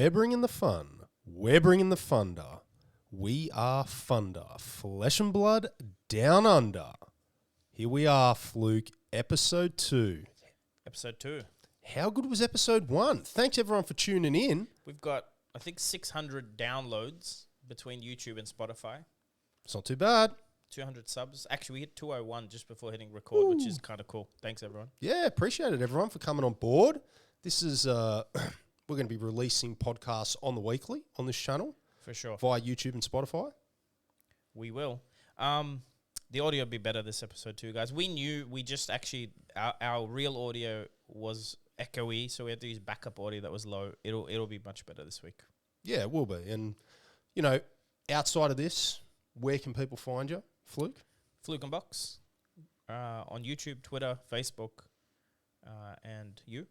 We're bringing the fun. We're bringing the funder. We are funder. Flesh and blood down under. Here we are, Fluke, episode 2. Episode 2. How good was episode 1? Thanks everyone for tuning in. We've got, I think, 600 downloads between YouTube and Spotify. It's not too bad. 200 subs. Actually, we hit 201 just before hitting record, which is kind of cool. Thanks, everyone. Yeah, appreciate it, everyone, for coming on board. This is, we're going to be releasing podcasts on the weekly on this channel. For sure. Via YouTube and Spotify. We will. The audio will be better this episode too, guys. We knew we just actually, our real audio was echoey, so we had to use backup audio that was low. It'll be much better this week. Yeah, it will be. And, you know, outside of this, where can people find you, Fluke? Fluke and Box on YouTube, Twitter, Facebook, and you?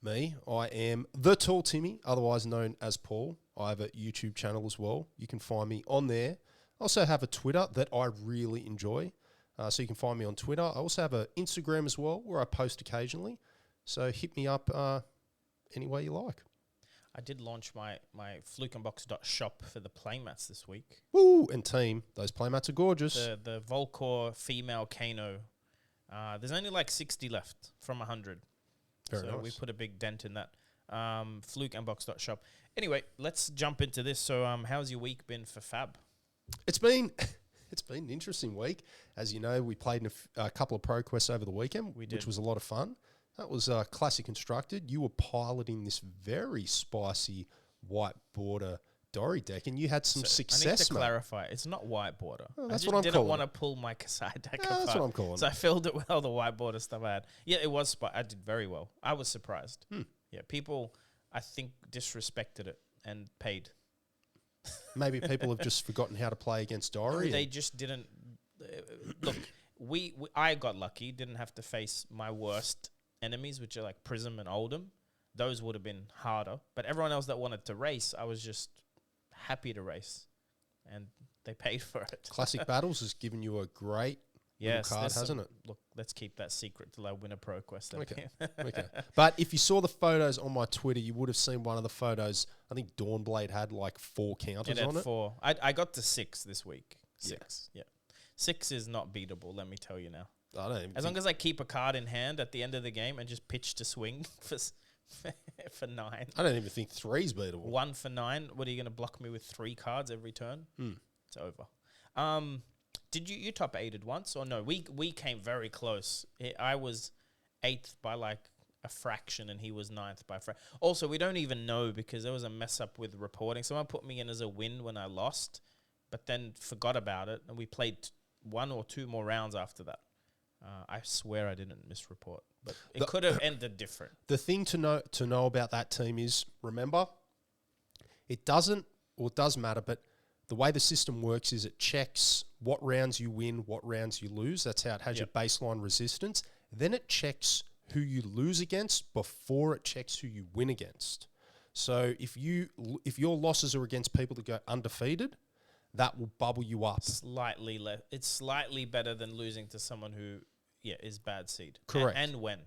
Me, I am The Tall Timmy, otherwise known as Paul. I have a YouTube channel as well. You can find me on there. I also have a Twitter that I really enjoy. So you can find me on Twitter. I also have an Instagram as well where I post occasionally. So hit me up any way you like. I did launch my flukeandbox.shop for the playmats this week. Woo! And team, those playmats are gorgeous. The Volcor female Kano. There's only like 60 left from 100. Very nice. We put a big dent in that. Flukeandbox.shop. Anyway, let's jump into this. So how's your week been for Fab? It's been an interesting week. As you know, we played in a couple of Pro Quests over the weekend, which was a lot of fun. That was classic constructed. You were piloting this very spicy white border Dory deck, and you had some success. I need to clarify. It's not white border. That's I what I'm didn't want to pull my Kasai deck apart. That's what I'm calling So I filled it with all the white border stuff I had. Yeah, it was. I did very well. I was surprised. Yeah, people, I think, disrespected it and paid. Maybe people have just forgotten how to play against Dory. They just didn't. Look, I got lucky. Didn't have to face my worst enemies, which are like Prism and Oldham. Those would have been harder. But everyone else that wanted to race, I was just happy to race. And they paid for it. Classic Battles has given you a great card, hasn't it? Look, let's keep that secret till I win a Pro Quest. Okay. But if you saw the photos on my Twitter, you would have seen one of the photos. I think Dawnblade had like 4 counters on it. 4. I got to 6 this week. 6. Yeah. 6 is not beatable, let me tell you now. I don't as long as I keep a card in hand at the end of the game and just pitch to swing for 9. I don't even think 3 is beatable. 1 for 9. What are you going to block me with 3 cards every turn? It's over. Did you top 8'd once or no? We came very close. I was 8th by like a fraction and he was 9th by a fraction. Also, we don't even know because there was a mess up with reporting. Someone put me in as a win when I lost, but then forgot about it. And we played 1 or 2 more rounds after that. I swear I didn't misreport, but it could have ended different. The thing to know about that team is, remember, it does matter, but the way the system works is it checks what rounds you win, what rounds you lose. That's how it has your baseline resistance. Then it checks who you lose against before it checks who you win against. So if your losses are against people that go undefeated, that will bubble you up. It's slightly better than losing to someone who, is bad seed. Correct. And when.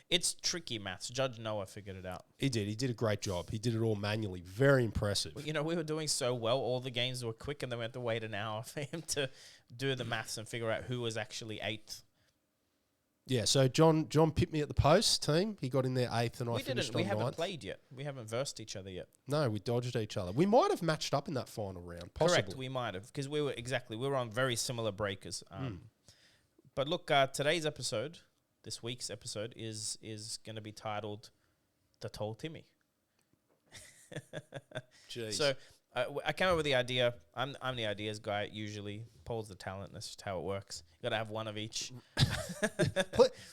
It's tricky maths. Judge Noah figured it out. He did. He did a great job. He did it all manually. Very impressive. Well, we were doing so well. All the games were quick, and then we had to wait an hour for him to do the maths and figure out who was actually 8th. Yeah, so John pipped me at the post team. He got in there 8th, and I finished on 9th. We haven't played yet. We haven't versed each other yet. No, we dodged each other. We might have matched up in that final round, possibly. Correct, we might have, because we were on very similar breakers. But look, today's episode, this week's episode, is going to be titled The Tall Timmy. Jeez. So I came up with the idea. I'm the ideas guy usually. Paul's the talent. That's just how it works. You got to have one of each.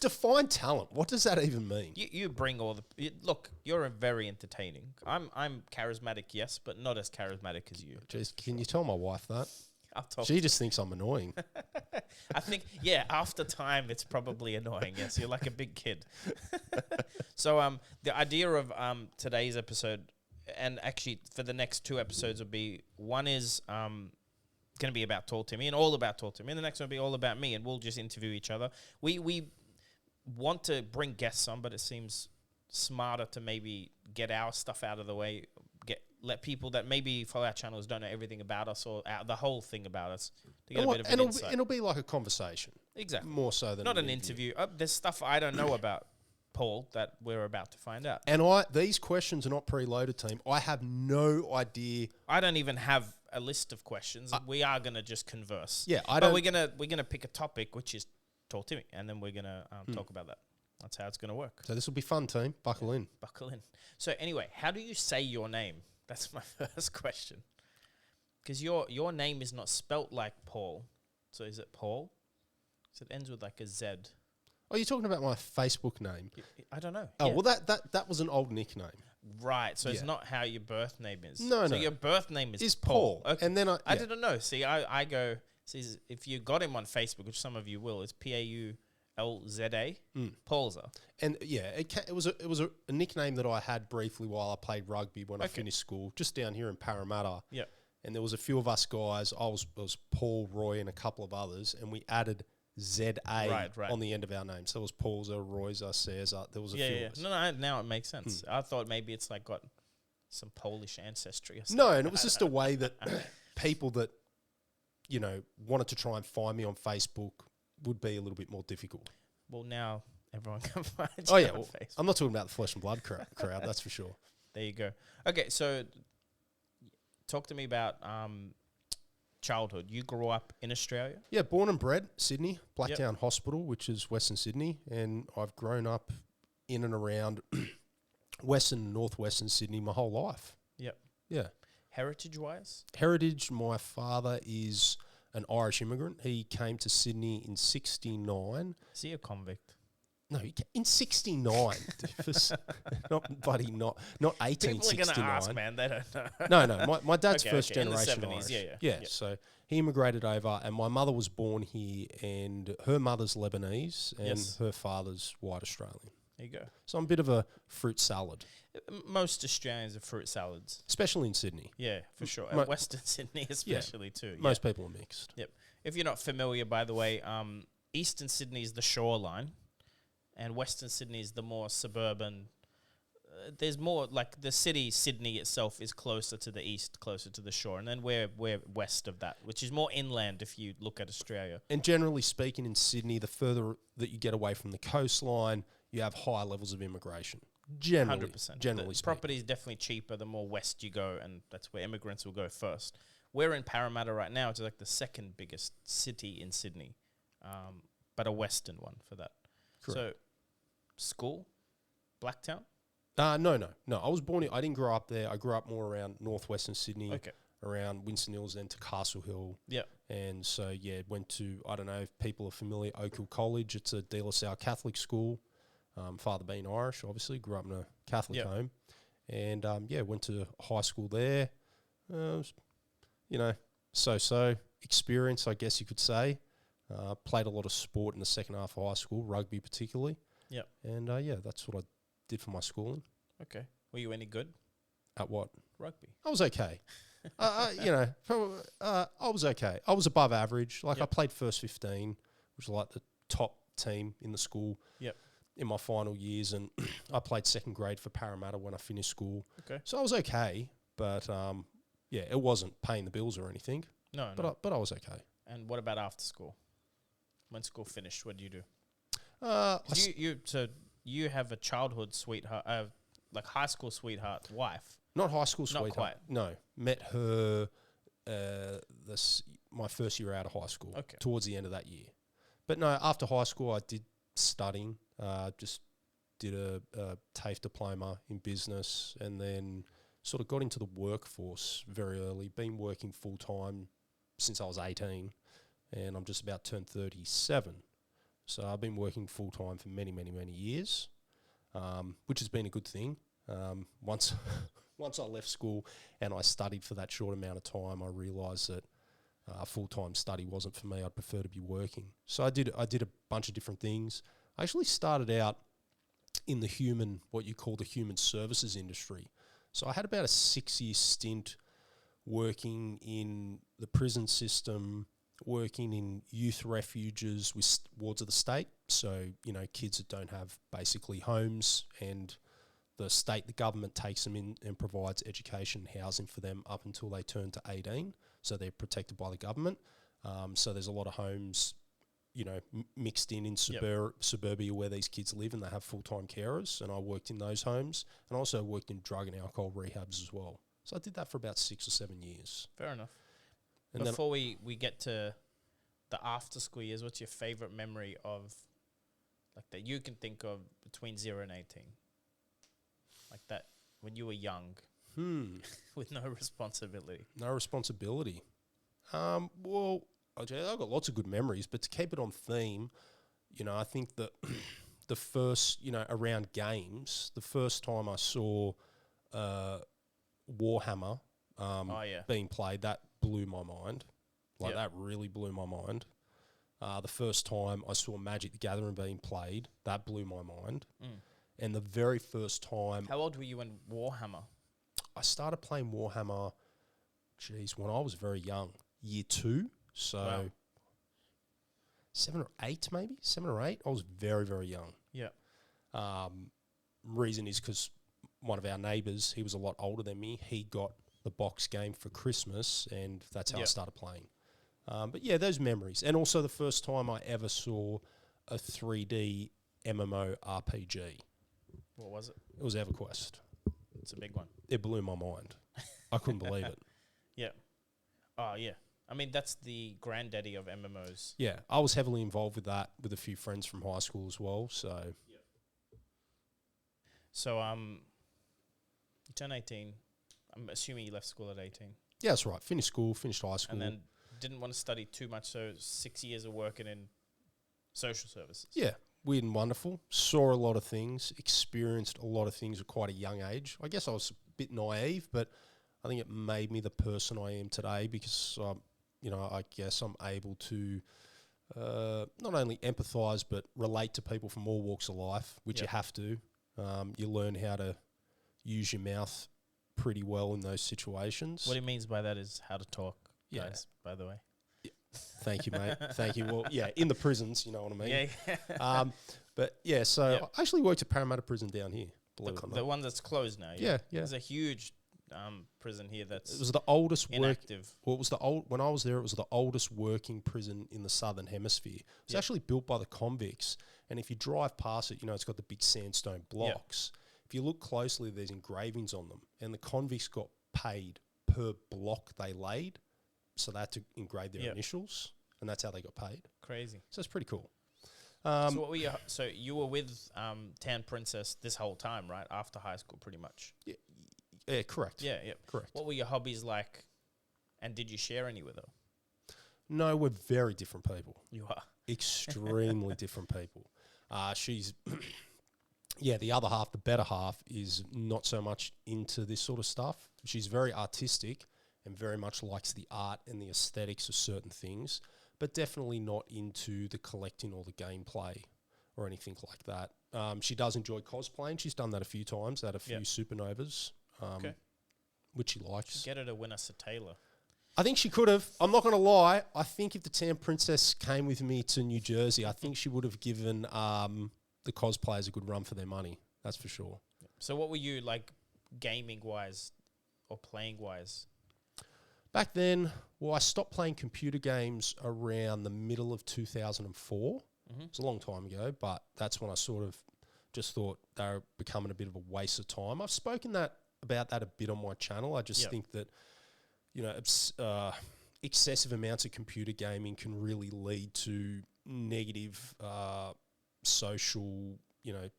Define talent. What does that even mean? You bring all the... Look, you're very entertaining. I'm charismatic, yes, but not as charismatic as you. Jeez, can you tell my wife that? I'll talk. She just thinks I'm annoying. I think, after time, it's probably annoying. Yes, you're like a big kid. So the idea of today's episode, and actually for the next 2 episodes will be, one is going to be about Tall Timmy and all about Tall Timmy, and the next one will be all about me, and we'll just interview each other. We want to bring guests on, but it seems smarter to maybe get our stuff out of the way, let people that maybe follow our channels don't know everything about us or the whole thing about us to get And a what- bit of and an it'll be, insight. and it'll be like a conversation, Exactly. more so than Not an interview. There's stuff I don't know about Paul that we're about to find out. And these questions are not preloaded, team. I have no idea. I don't even have a list of questions. We are gonna just converse. Yeah, but we're gonna pick a topic, which is Tall Timmy, and then we're gonna talk about that. That's how it's gonna work. So this will be fun, team. Buckle in. Buckle in. So anyway, how do you say your name? That's my first question. Because your name is not spelt like Paul. So is it Paul? So it ends with like a Z. Oh, you're talking about my Facebook name? I don't know. Oh, Yeah. well, that was an old nickname. Right. So it's Yeah. not how your birth name is. No, so no. your birth name is Paul. Okay. And then I didn't know. See, I go. See, if you got him on Facebook, which some of you will, it's PAULZA. Paulza. And yeah, it was a nickname that I had briefly while I played rugby when I finished school, just down here in Parramatta. Yeah. And there was a few of us guys. It was Paul, Roy, and a couple of others, and we added ZA Right. on the end of our name. So it was Paulza, Royza, Cesar. There was a few of us. No, now it makes sense. I thought maybe it's like got some Polish ancestry or something. No, and it was just a way that people that, wanted to try and find me on Facebook would be a little bit more difficult. Well, now everyone can find you Oh, yeah. on Well, Facebook. I'm not talking about the flesh and blood crowd, that's for sure. There you go. Okay, so talk to me about childhood. You grew up in Australia? Yeah, born and bred, Sydney, Blacktown Hospital, which is Western Sydney, and I've grown up in and around Western and Northwestern Sydney my whole life. Yep. Yeah. Heritage-wise? Heritage, my father is an Irish immigrant. He came to Sydney in 69. Is he a convict? No, in 69. not 1869. People are going to ask, man. They don't know. No. My dad's Okay, first okay. In the generation 70s, Irish. yeah. So he immigrated over, and my mother was born here, and her mother's Lebanese, and her father's white Australian. There you go. So I'm a bit of a fruit salad. Most Australians are fruit salads. Especially in Sydney. Yeah, for sure. And Western Sydney especially too. Most people are mixed. Yep. If you're not familiar, by the way, Eastern Sydney is the shoreline, and Western Sydney is the more suburban. There's more, like the city, Sydney itself, is closer to the east, closer to the shore. And then we're west of that, which is more inland if you look at Australia. And generally speaking, in Sydney, the further that you get away from the coastline, you have higher levels of immigration. Generally, 100%. Generally The speaking. property is definitely cheaper the more west you go, and that's where immigrants will go first. We're in Parramatta right now, which is like the second biggest city in Sydney, but a western one for that. Correct. So, school, Blacktown? No. I was born. I didn't grow up there. I grew up more around northwestern Sydney, Okay. around Winston Hills, then to Castle Hill. Yeah. And so went to, I don't know if people are familiar, Oak Hill College. It's a De La Salle Catholic school. Father being Irish, obviously, grew up in a Catholic home, and went to high school there. So experience, I guess you could say. Played a lot of sport in the second half of high school, rugby particularly. Yep. And that's what I did for my schooling. Okay. Were you any good? At what? Rugby. I was okay. I was okay. I was above average. Like I played first 15, which was like the top team in the school. Yep. In my final years, and I played second grade for Parramatta when I finished school. Okay. So I was okay, but it wasn't paying the bills or anything. No. But I was okay. And what about after school? When school finished, what did you do? I You have a childhood sweetheart, like high school sweetheart wife. not high school Not sweetheart. quite. No, met her my first year out of high school. Okay. Towards the end of that year, but no, after high school I did studying. Just did a TAFE diploma in business, and then sort of got into the workforce very early. Been working full time since I was 18, and I'm just about turned 37. So I've been working full time for many, many, many years, which has been a good thing. Once I left school and I studied for that short amount of time, I realised that full time study wasn't for me. I'd prefer to be working. So I did a bunch of different things. I actually started out in what you call the human services industry. So I had about a 6-year stint working in the prison system, working in youth refuges with wards of the state. So, kids that don't have basically homes and the state, the government takes them in and provides education and housing for them up until they turn to 18. So they're protected by the government. So there's a lot of homes, mixed in suburbia where these kids live, and they have full-time carers. And I worked in those homes, and I also worked in drug and alcohol rehabs as well. So I did that for about 6 or 7 years. Fair enough. And Before we get to the after school years, what's your favorite memory of, like, that you can think of between 0 and 18? Like that, when you were young, with no responsibility. No responsibility. Well, I've got lots of good memories, but to keep it on theme, I think that the first, around games, the first time I saw Warhammer being played, that blew my mind. That really blew my mind. The first time I saw Magic the Gathering being played, that blew my mind. And the very first time... How old were you when Warhammer? I started playing Warhammer, when I was very young. Year 2, so 7 or 8 maybe? 7 or 8. I was very, very young. Yeah. Reason is because one of our neighbours, he was a lot older than me. He got the box game for Christmas, and that's how I started playing. But yeah, those memories. And also the first time I ever saw a 3D MMO RPG. What was it? It was EverQuest. It's a big one. It blew my mind. I couldn't believe it. Yeah. Oh, yeah. I mean, that's the granddaddy of MMOs. Yeah, I was heavily involved with that with a few friends from high school as well, so... Yeah. So, you turn 18. I'm assuming you left school at 18. Yeah, that's right. Finished school, finished high school. And then didn't want to study too much, so 6 years of working in social services. Yeah, weird and wonderful. Saw a lot of things, experienced a lot of things at quite a young age. I guess I was a bit naive, but I think it made me the person I am today because, I guess I'm able to not only empathise but relate to people from all walks of life, which you have to. You learn how to use your mouth pretty well in those situations. What he means by that is how to talk, guys, by the way. Yeah. Thank you, mate. Thank you. Well, yeah, in the prisons, you know what I mean? Yeah. But yeah, so I actually worked at Parramatta Prison down here, believe it or not. The one that's closed now. Yeah. There's a huge prison here that's it was the oldest inactive. It was when I was there, it was the oldest working prison in the Southern Hemisphere. It was actually built by the convicts, and if you drive past it, it's got the big sandstone blocks. If you look closely, there's engravings on them, and the convicts got paid per block they laid, so they had to engrave their initials, and that's how they got paid. Crazy. So it's pretty cool. So what were so you were with Tan Princess this whole time, right? After high school, pretty much. Yeah, correct. Yeah, correct. What were your hobbies like, and did you share any with her? No, we're very different people. You are. Extremely different people. She's... the other half, the better half, is not so much into this sort of stuff. She's very artistic and very much likes the art and the aesthetics of certain things, but definitely not into the collecting or the gameplay or anything like that. She does enjoy cosplaying. She's done that a few times at a few supernovas, which she likes. Get her to win us a Taylor. I think she could have. I'm not going to lie. I think if the Tan Princess came with me to New Jersey, I think she would have given the cosplayers a good run for their money. That's for sure. So what were you like gaming-wise or playing-wise? Back then, I stopped playing computer games around the middle of 2004. It's a long time ago, but that's when I sort of just thought they were becoming a bit of a waste of time. I've spoken about that a bit on my channel. I just think that, excessive amounts of computer gaming can really lead to negative social,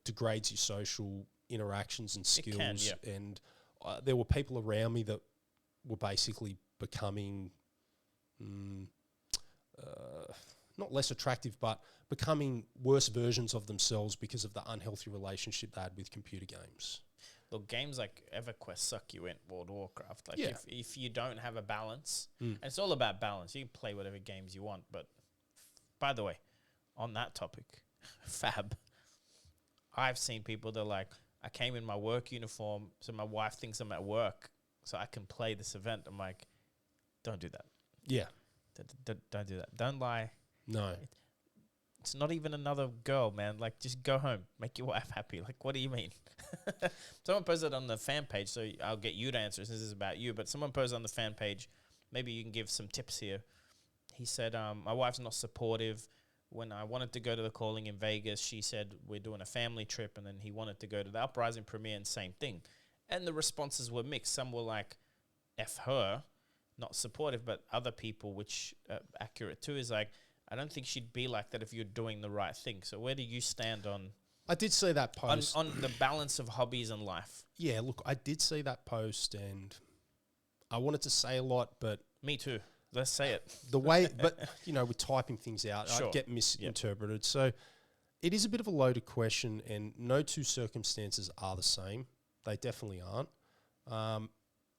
degrades your social interactions and skills. It can, And there were people around me that were basically becoming not less attractive, but becoming worse versions of themselves because of the unhealthy relationship they had with computer games. Look, games like EverQuest suck you in, World of Warcraft. Like if you don't have a balance, and it's all about balance. You can play whatever games you want, but by the way, on that topic, Fab, I've seen people that are like, I came in my work uniform, so my wife thinks I'm at work, so I can play this event. I'm like, don't do that. Yeah. Don't do that. Don't lie. No. It's not even another girl, man. Like, just go home. Make your wife happy. Like, what do you mean? Someone posted on the fan page, so I'll get you to answer since this is about you, but someone posted on the fan page, maybe you can give some tips here. He said, my wife's not supportive. When I wanted to go to the calling in Vegas, she said, we're doing a family trip, and then he wanted to go to the Uprising premiere, and same thing. And the responses were mixed. Some were like, F her, not supportive, but other people, which accurate too, is like, I don't think she'd be like that if you're doing the right thing. So where do you stand on... I did see that post. On the balance of hobbies and life? Yeah, look, I did see that post, and I wanted to say a lot, but... Me too. Let's say it. The way... But, you know, with typing things out, Sure. I get misinterpreted. Yep. So it is a bit of a loaded question, and no two circumstances are the same. They definitely aren't.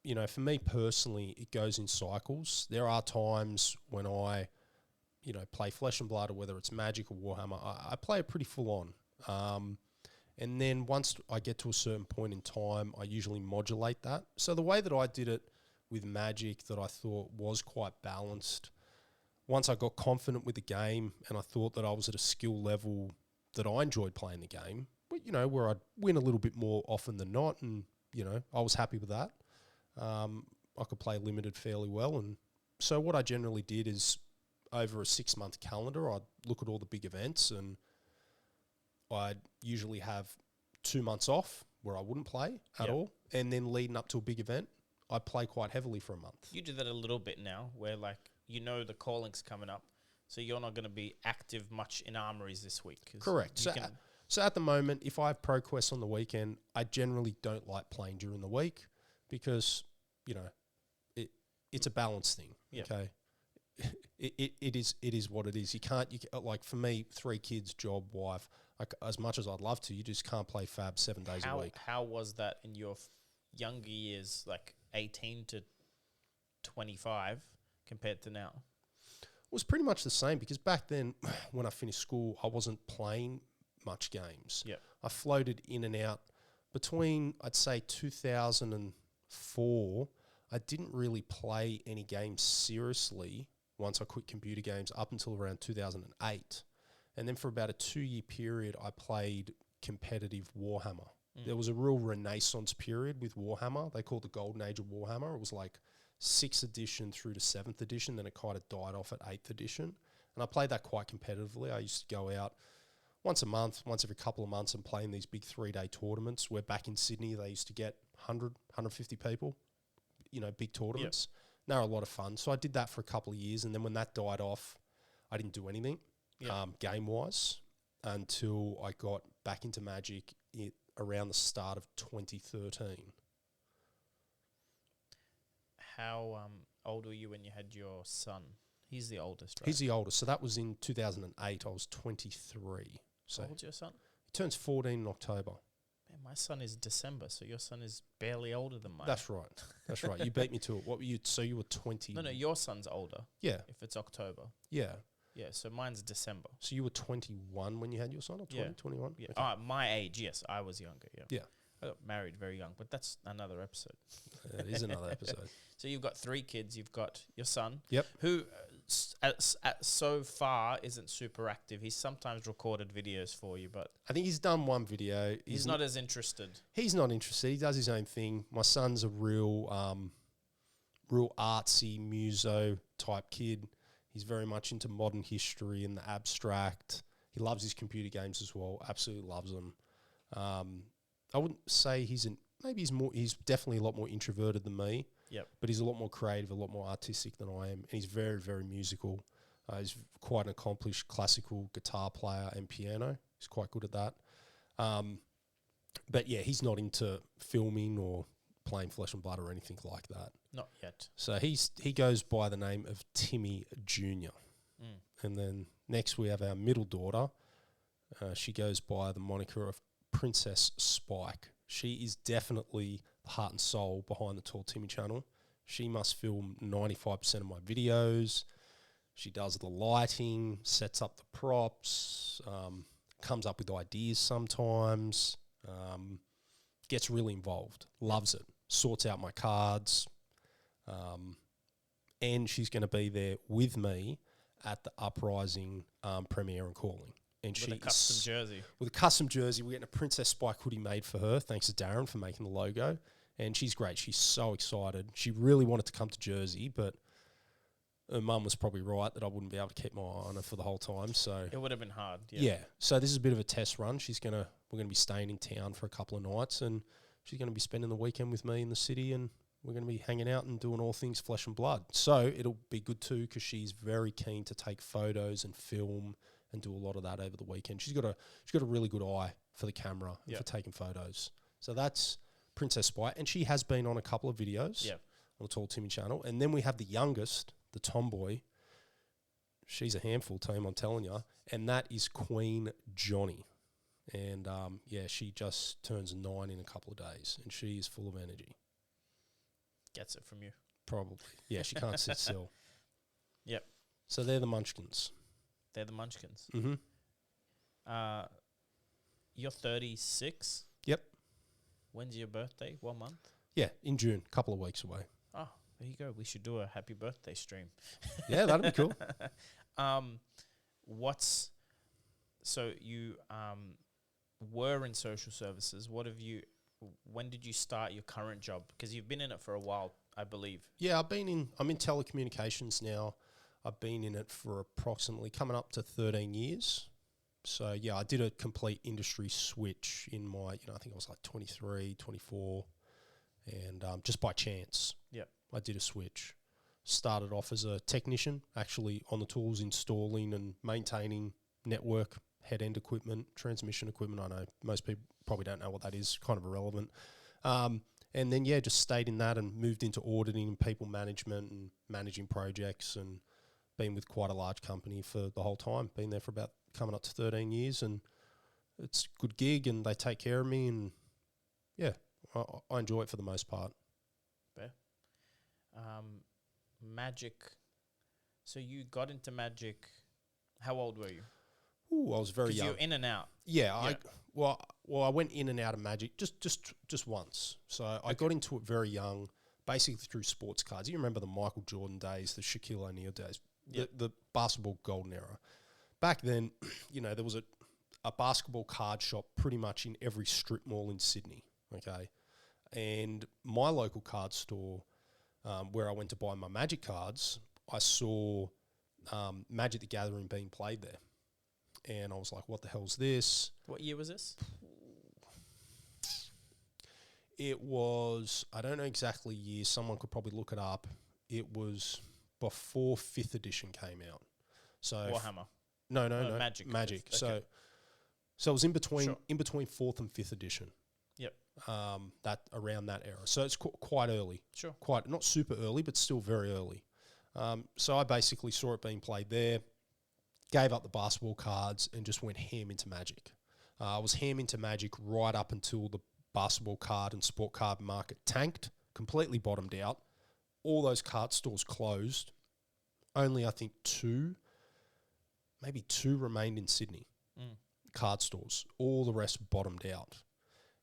You know, for me personally, it goes in cycles. There are times when I... you know, play Flesh and Blood, or whether it's Magic or Warhammer, I play it pretty full on. And then once I get to a certain point in time, I usually modulate that. So the way that I did it with Magic that I thought was quite balanced, once I got confident with the game and I thought that I was at a skill level that I enjoyed playing the game, but, you know, where I'd win a little bit more often than not, and, you know, I was happy with that. I could play Limited fairly well. And so what I generally did is, over a 6-month calendar, I'd look at all the big events, and I'd usually have 2 months off where I wouldn't play at all. And then leading up to a big event, I'd play quite heavily for a month. You do that a little bit now, where like, you know, the calling's coming up, so you're not going to be active much in armories this week. Correct. So at the moment, if I have pro quests on the weekend, I generally don't like playing during the week because, you know, it's a balance thing. Yep. Okay. It is what it is. You can't, like for me, 3 kids, job, wife, like as much as I'd love to, you just can't play Fab 7 days a week. How was that in your younger years, like 18 to 25 compared to now? It was pretty much the same because back then when I finished school, I wasn't playing much games. Yep. I floated in and out between, I'd say 2004, I didn't really play any games seriously once I quit computer games up until around 2008. And then for about a 2-year period, I played competitive Warhammer. There was a real renaissance period with Warhammer. They called it the Golden Age of Warhammer. It was like 6th edition through to 7th edition. Then it kind of died off at 8th edition. And I played that quite competitively. I used to go out once a month, once every couple of months, and play in these big 3-day tournaments where back in Sydney, they used to get 100, 150 people, you know, big tournaments. Yep. They were a lot of fun. So I did that for a couple of years. And then when that died off, I didn't do anything game-wise until I got back into Magic around the start of 2013. How old were you when you had your son? He's the oldest, right? He's the oldest. So that was in 2008. I was 23. So how old's your son? He turns 14 in October. Man, my son is December, so your son is barely older than mine. That's right. That's right. You beat me to it. What were you? So you were 20. No, your son's older. Yeah. If it's October. Yeah. Yeah, so mine's December. So you were 21 when you had your son, or 20, 21? Yeah. Okay. My age, yes. I was younger, yeah. Yeah. I got married very young, but that's another episode. It is another episode. So you've got 3 kids. You've got your son. Yep. Who so far isn't super active. He's sometimes recorded videos for you, but... I think he's done one video. He's not as interested. He's not interested. He does his own thing. My son's a real artsy, muso type kid. He's very much into modern history and the abstract. He loves his computer games as well. Absolutely loves them. I wouldn't say he's definitely a lot more introverted than me. Yep. But he's a lot more creative, a lot more artistic than I am. And he's very, very musical. He's quite an accomplished classical guitar player and piano. He's quite good at that. But yeah, he's not into filming or playing Flesh and Blood or anything like that. Not yet. So he goes by the name of Timmy Jr. And then next we have our middle daughter. She goes by the moniker of Princess Spike. She is definitely the heart and soul behind the Tall Timmy channel. She must film 95% of my videos. She does the lighting, sets up the props, comes up with ideas sometimes, gets really involved, loves it, sorts out my cards, and she's going to be there with me at the Uprising premiere and calling. And With a custom jersey. With a custom jersey. We're getting a Princess Spike hoodie made for her, thanks to Darren for making the logo. And she's great. She's so excited. She really wanted to come to Jersey, but her mum was probably right that I wouldn't be able to keep my eye on her for the whole time. So It would have been hard. yeah. So this is a bit of a test run. We're gonna be staying in town for a couple of nights, and she's gonna be spending the weekend with me in the city, and we're gonna be hanging out and doing all things flesh and blood. So it'll be good too, because she's very keen to take photos and film and do a lot of that over the weekend. She's got a really good eye for the camera and for taking photos. So that's Princess Spike, and she has been on a couple of videos on the Tall Timmy channel. And then we have the youngest, the tomboy. She's a handful, team, I'm telling you. And that is Queen Johnny. And she just turns 9 in a couple of days, and she is full of energy. Gets it from you. Probably. Yeah, she can't sit still. Yep. So they're the Munchkins. They're the Munchkins. Mm-hmm. You're 36. Yep. When's your birthday? 1 month? Yeah, in June, a couple of weeks away. Oh, there you go. We should do a happy birthday stream. Yeah, that'd be cool. So you were in social services. When did you start your current job? Because you've been in it for a while, I believe. Yeah, I'm in telecommunications now. I've been in it for approximately coming up to 13 years. So yeah, I did a complete industry switch in my, I think I was like 23, 24, and just by chance, I did a switch. Started off as a technician, actually on the tools, installing and maintaining network, head-end equipment, transmission equipment. I know most people probably don't know what that is, kind of irrelevant. And then, just stayed in that and moved into auditing and people management and managing projects, and been with quite a large company for the whole time. Been there for about coming up to 13 years, and it's a good gig, and they take care of me, and I enjoy it for the most part. Fair. Magic. So you got into magic. How old were you? Ooh, I was very young. You're in and out. Yeah, I went in and out of magic just once. So I got into it very young, basically through sports cards. You remember the Michael Jordan days, the Shaquille O'Neal days, the basketball golden era. Back then, there was a basketball card shop pretty much in every strip mall in Sydney, okay? And my local card store, where I went to buy my Magic cards, I saw Magic the Gathering being played there. And I was like, what the hell's this? What year was this? It was, I don't know exactly year, someone could probably look it up. It was before 5th edition came out. So Warhammer. No, Magic. Magic. Okay. So it was in between 4th and 5th edition. Yep. That around that era. So it's quite early. Sure. Quite not super early, but still very early. So I basically saw it being played there, gave up the basketball cards, and just went ham into Magic. I was ham into Magic right up until the basketball card and sport card market tanked, completely bottomed out. All those card stores closed. Only, I think, maybe two remained in Sydney, card stores. All the rest bottomed out.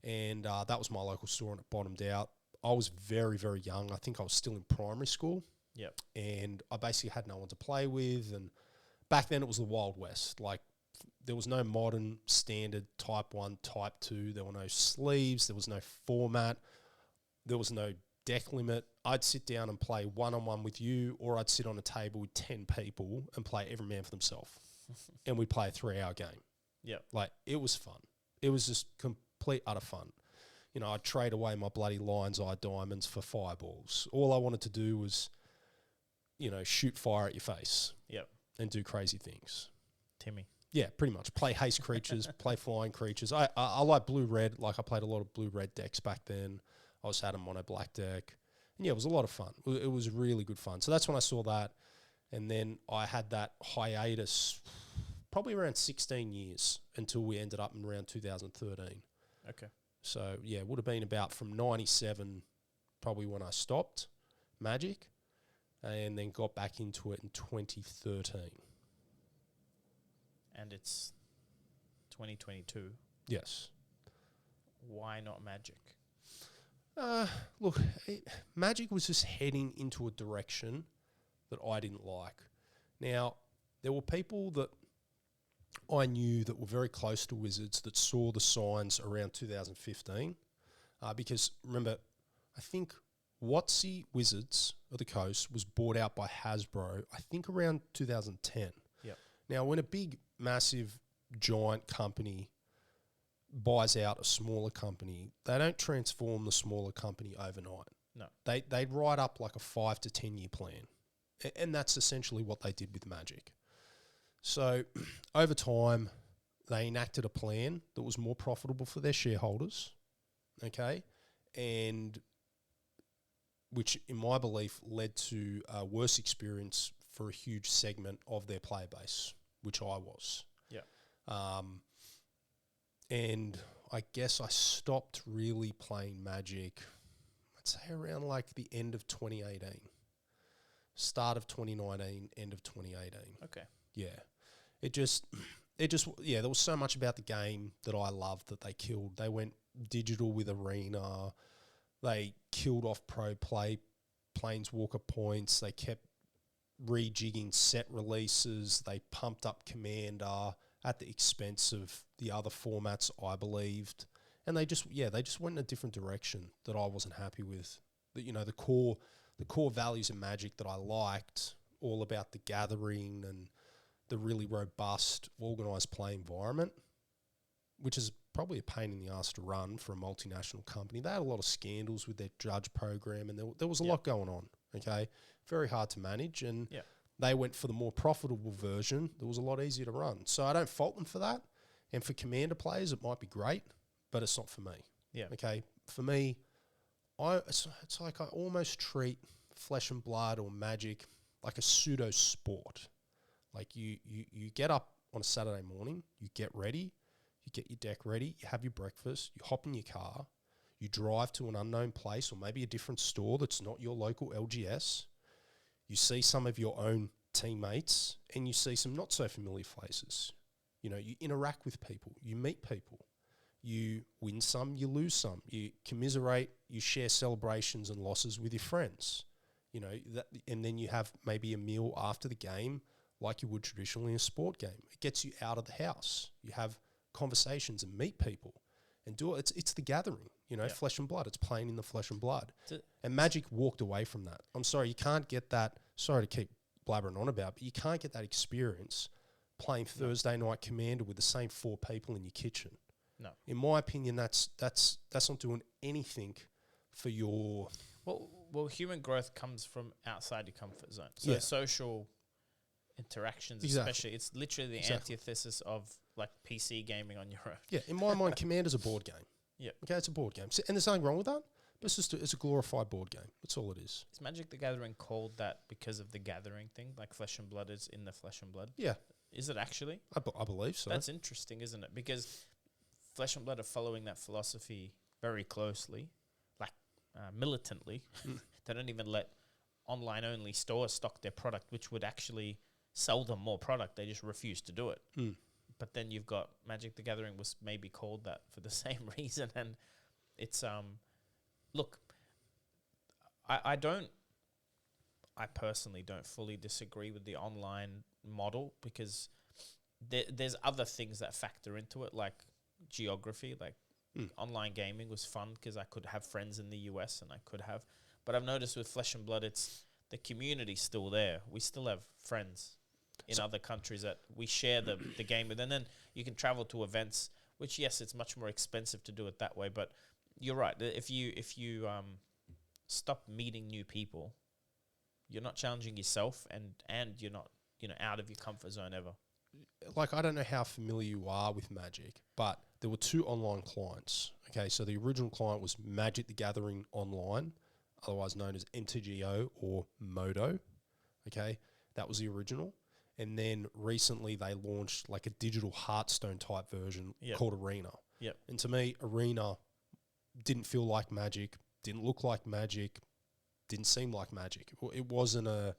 And that was my local store, and it bottomed out. I was very, very young. I think I was still in primary school. Yep. And I basically had no one to play with. And back then it was the Wild West. Like, there was no modern, standard Type 1, Type 2. There were no sleeves. There was no format. There was no deck limit. I'd sit down and play one-on-one with you, or I'd sit on a table with 10 people and play every man for themselves. And we'd play a 3-hour game. Yeah. Like, it was fun. It was just complete, utter fun. I'd trade away my bloody Lion's Eye diamonds for fireballs. All I wanted to do was, shoot fire at your face. Yep. And do crazy things. Timmy. Yeah, pretty much. Play haste creatures, play flying creatures. I like blue-red. Like, I played a lot of blue-red decks back then. I also had a mono-black deck. And, yeah, it was a lot of fun. It was really good fun. So that's when I saw that. And then I had that hiatus probably around 16 years until we ended up in around 2013. Okay. So, yeah, it would have been about from 97 probably when I stopped Magic, and then got back into it in 2013. And it's 2022. Yes. Why not Magic? Look, Magic was just heading into a direction that I didn't like. Now, there were people that I knew that were very close to Wizards that saw the signs around 2015. Because remember, I think Watsy Wizards of the Coast was bought out by Hasbro, I think around 2010. Yep. Now, when a big, massive, giant company buys out a smaller company, they don't transform the smaller company overnight. No. They'd write up like a 5 to 10 year plan. And that's essentially what they did with Magic. So over time, they enacted a plan that was more profitable for their shareholders, okay, and which, in my belief, led to a worse experience for a huge segment of their player base, which I was. Yeah. And I guess I stopped really playing Magic, I'd say around like the end of 2018. Start of 2019, end of 2018. Okay. Yeah. It just, yeah, there was so much about the game that I loved that they killed. They went digital with Arena. They killed off pro play, Planeswalker points. They kept rejigging set releases. They pumped up Commander at the expense of the other formats, I believed. And they just went in a different direction that I wasn't happy with. That, the core values of Magic that I liked, all about the gathering and the really robust, organised play environment, which is probably a pain in the ass to run for a multinational company. They had a lot of scandals with their judge program, and there was a lot going on, okay? Very hard to manage, and they went for the more profitable version that was a lot easier to run. So I don't fault them for that. And for Commander players, it might be great, but it's not for me. Yeah. Okay? For me, it's like I almost treat Flesh and Blood or Magic like a pseudo sport. Like you get up on a Saturday morning, you get ready, you get your deck ready, you have your breakfast, you hop in your car, you drive to an unknown place or maybe a different store that's not your local LGS, you see some of your own teammates and you see some not so familiar faces. You interact with people, you meet people, you win some, you lose some, you commiserate, you share celebrations and losses with your friends, and then you have maybe a meal after the game like you would traditionally in a sport game. It gets you out of the house. You have conversations and meet people and do it. It's the gathering, Flesh and blood. It's playing in the flesh and blood. And Magic walked away from that. I'm sorry, you can't get that. Sorry to keep blabbering on about, but you can't get that experience playing Thursday night Commander with the same 4 people in your kitchen. No. In my opinion, that's not doing anything for your... Well, human growth comes from outside your comfort zone. So social interactions, especially, it's literally the antithesis of like PC gaming on your own. Yeah, in my mind, Commander's a board game. Yeah. Okay, it's a board game. And there's nothing wrong with that. But it's a glorified board game. That's all it is. Is Magic the Gathering called that because of the gathering thing? Like Flesh and Blood is in the Flesh and Blood? Yeah. Is it actually? I believe so. That's interesting, isn't it? Because Flesh and Blood are following that philosophy very closely, like militantly. They don't even let online-only stores stock their product, which would actually sell them more product. They just refuse to do it. But then you've got Magic the Gathering was maybe called that for the same reason. And it's, look, I personally don't fully disagree with the online model because there's other things that factor into it, like geography. Like online gaming was fun because I could have friends in the US and I could have, but I've noticed with Flesh and Blood, it's the community's still there. We still have friends in other countries that we share the game with, and then you can travel to events, which yes, it's much more expensive to do it that way, but you're right. If you stop meeting new people, you're not challenging yourself, and you're not out of your comfort zone ever. Like, I don't know how familiar you are with Magic, but there were 2 online clients. Okay, so the original client was Magic the Gathering Online, otherwise known as MTGO or Modo. Okay, that was the original. And then recently they launched like a digital Hearthstone type version called Arena. Yep. And to me, Arena didn't feel like Magic, didn't look like Magic, didn't seem like Magic. It wasn't a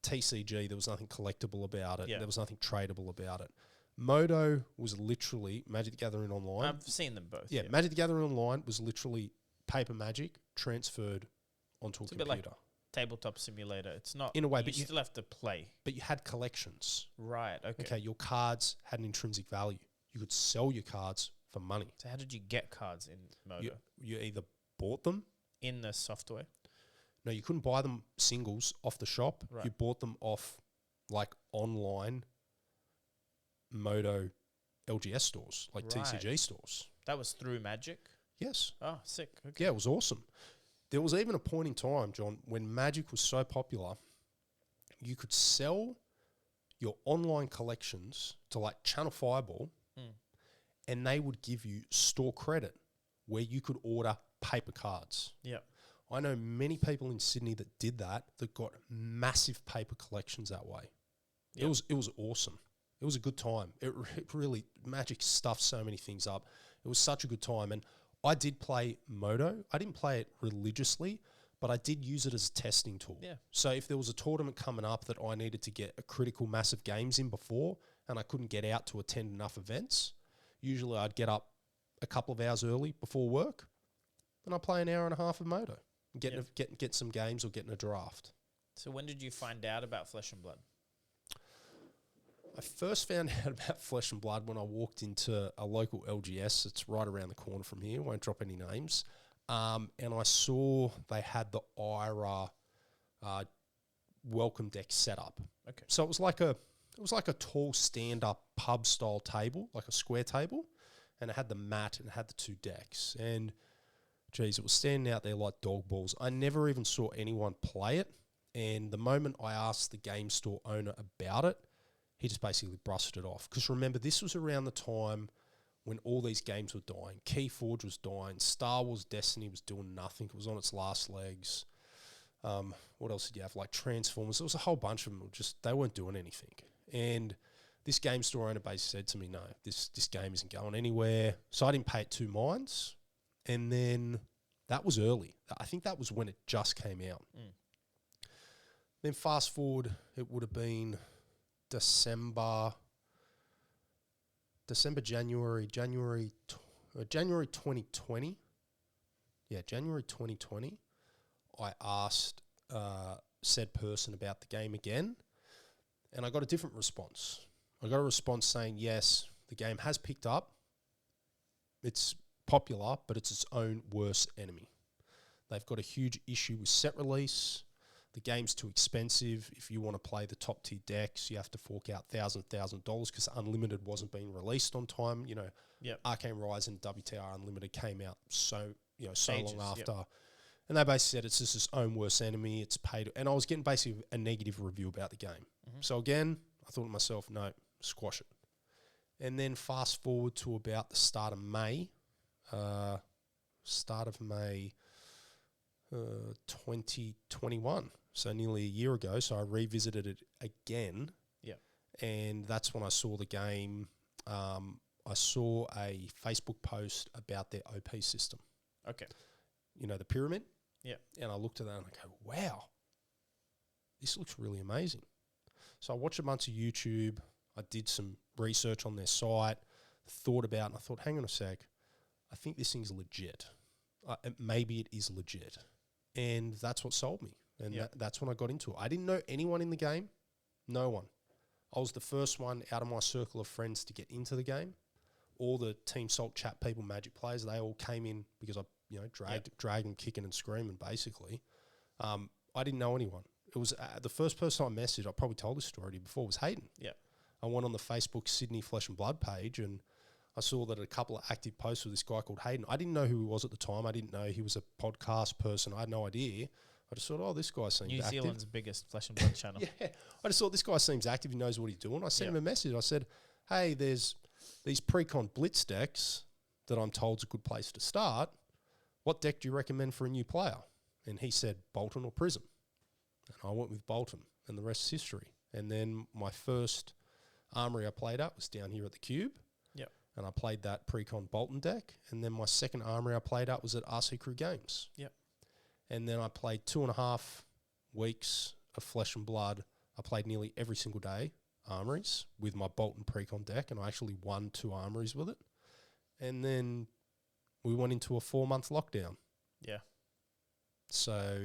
TCG. There was nothing collectible about it. There was nothing tradable about it. Modo was literally Magic the Gathering Online. I've seen them both. Yeah, Magic the Gathering Online was literally paper Magic transferred onto a computer. A bit like tabletop simulator. It's not In a way, You but you- still have to play. But you had collections. Right. Okay. Okay, your cards had an intrinsic value. You could sell your cards for money. So how did you get cards in Modo You either bought them. in the software? No, you couldn't buy them singles off the shop. Right. You bought them off like online Modo LGS stores, like Right. TCG stores. That was through Magic. Yes. Oh, sick. Okay. Yeah, it was awesome. There was even a point in time, John, when Magic was so popular, you could sell your online collections to like Channel Fireball, and they would give you store credit where you could order paper cards. Yeah. I know many people in Sydney that did that got massive paper collections that way. Yep. It was awesome. It was a good time. It really, Magic stuffed so many things up. It was such a good time. And I did play Modo. I didn't play it religiously, but I did use it as a testing tool. Yeah. So if there was a tournament coming up that I needed to get a critical mass of games in before and I couldn't get out to attend enough events, usually I'd get up a couple of hours early before work and I'd play an hour and a half of Modo and get some games or get in a draft. So when did you find out about Flesh and Blood? I first found out about Flesh and Blood when I walked into a local LGS. It's right around the corner from here. Won't drop any names. And I saw they had the IRA welcome deck set up. Okay. So it was like a tall stand-up pub style table, like a square table, and it had the mat and it had the two decks. And geez, it was standing out there like dog balls. I never even saw anyone play it. And the moment I asked the game store owner about it, he just basically brushed it off. Because remember, this was around the time when all these games were dying. Keyforge was dying. Star Wars Destiny was doing nothing. It was on its last legs. What else did you have? Like Transformers. There was a whole bunch of them. They weren't doing anything. And this game store owner basically said to me, no, this game isn't going anywhere. So I didn't pay it two minds. And then that was early. I think that was when it just came out. Then fast forward, it would have been January 2020. Yeah, January 2020. I asked said person about the game again, and I got a different response. I got a response saying, yes, the game has picked up. It's popular, but it's its own worst enemy. They've got a huge issue with set release. The game's too expensive. If you want to play the top tier decks, you have to fork out $1,000 because Unlimited wasn't being released on time. You know, Arcane Rise and WTR Unlimited came out so long after. Yep. And they basically said it's just its own worst enemy. It's paid. And I was getting basically a negative review about the game. So again, I thought to myself, no, squash it. And then fast forward to about the start of May. 2021. So nearly a year ago. So I revisited it again. Yeah. And that's when I saw the game. I saw a Facebook post about their OP system. Okay. You know, the pyramid? Yeah. And I looked at that and I go, wow, this looks really amazing. So I watched a bunch of YouTube. I did some research on their site, thought about it, and I thought, hang on a sec. I think this thing's legit. Maybe it is legit. And that's what sold me. And that's when I got into it. I didn't know anyone in the game. No one. I was the first one out of my circle of friends to get into the game. All the Team Salt chat people, Magic players, they all came in because I dragged them kicking and screaming, basically. I didn't know anyone. It was the first person I messaged, I probably told this story before, was Hayden. Yeah. I went on the Facebook Sydney Flesh and Blood page and I saw that a couple of active posts with this guy called Hayden. I didn't know who he was at the time. I didn't know he was a podcast person. I had no idea. I just thought, oh, this guy seems active. New Zealand's biggest Flesh and Blood channel. Yeah. I just thought this guy seems active. He knows what he's doing. I sent him a message. I said, hey, there's these pre-con blitz decks that I'm told is a good place to start. What deck do you recommend for a new player? And he said Bolton or Prism. And I went with Bolton, and the rest is history. And then my first armory I played at was down here at the Cube. Yep. And I played that pre-con Bolton deck. And then my second armory I played at was at RC Crew Games. Yep. And then I played 2.5 weeks of Flesh and Blood. I played nearly every single day armories with my Bolton pre-con deck, and I actually won 2 armories with it. And then we went into a 4-month lockdown. Yeah. So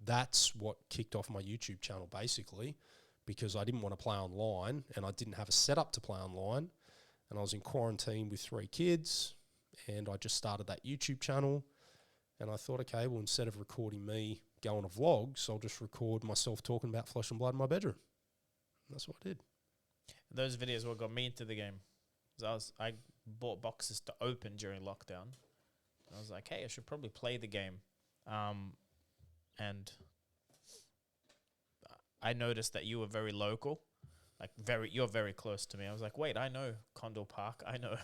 that's what kicked off my YouTube channel basically, because I didn't want to play online and I didn't have a setup to play online, and I was in quarantine with 3 kids, and I just started that YouTube channel, and I thought, okay, well, instead of recording me going to vlogs, I'll just record myself talking about Flesh and Blood in my bedroom. And that's what I did. Those videos what got me into the game. I bought boxes to open during lockdown. I was like, hey, I should probably play the game. And I noticed that you were very local, you're very close to me. I was like, wait, I know Condor Park. I know,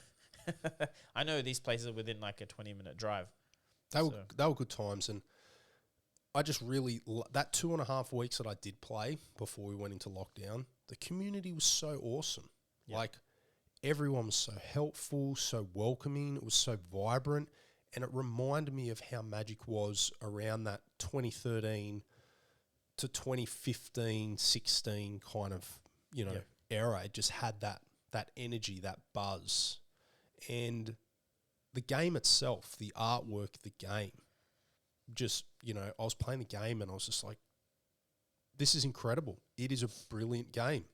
I know these places are within like a 20-minute drive. They were good times, and I just really that 2.5 weeks that I did play before we went into lockdown, the community was so awesome. Yep. Like, everyone was so helpful, so welcoming. It was so vibrant, and it reminded me of how Magic was around that 2013 to 2015, 16 kind of, era. It just had that energy, that buzz. And the game itself, the artwork, the game, just, I was playing the game and I was just like, this is incredible. It is a brilliant game.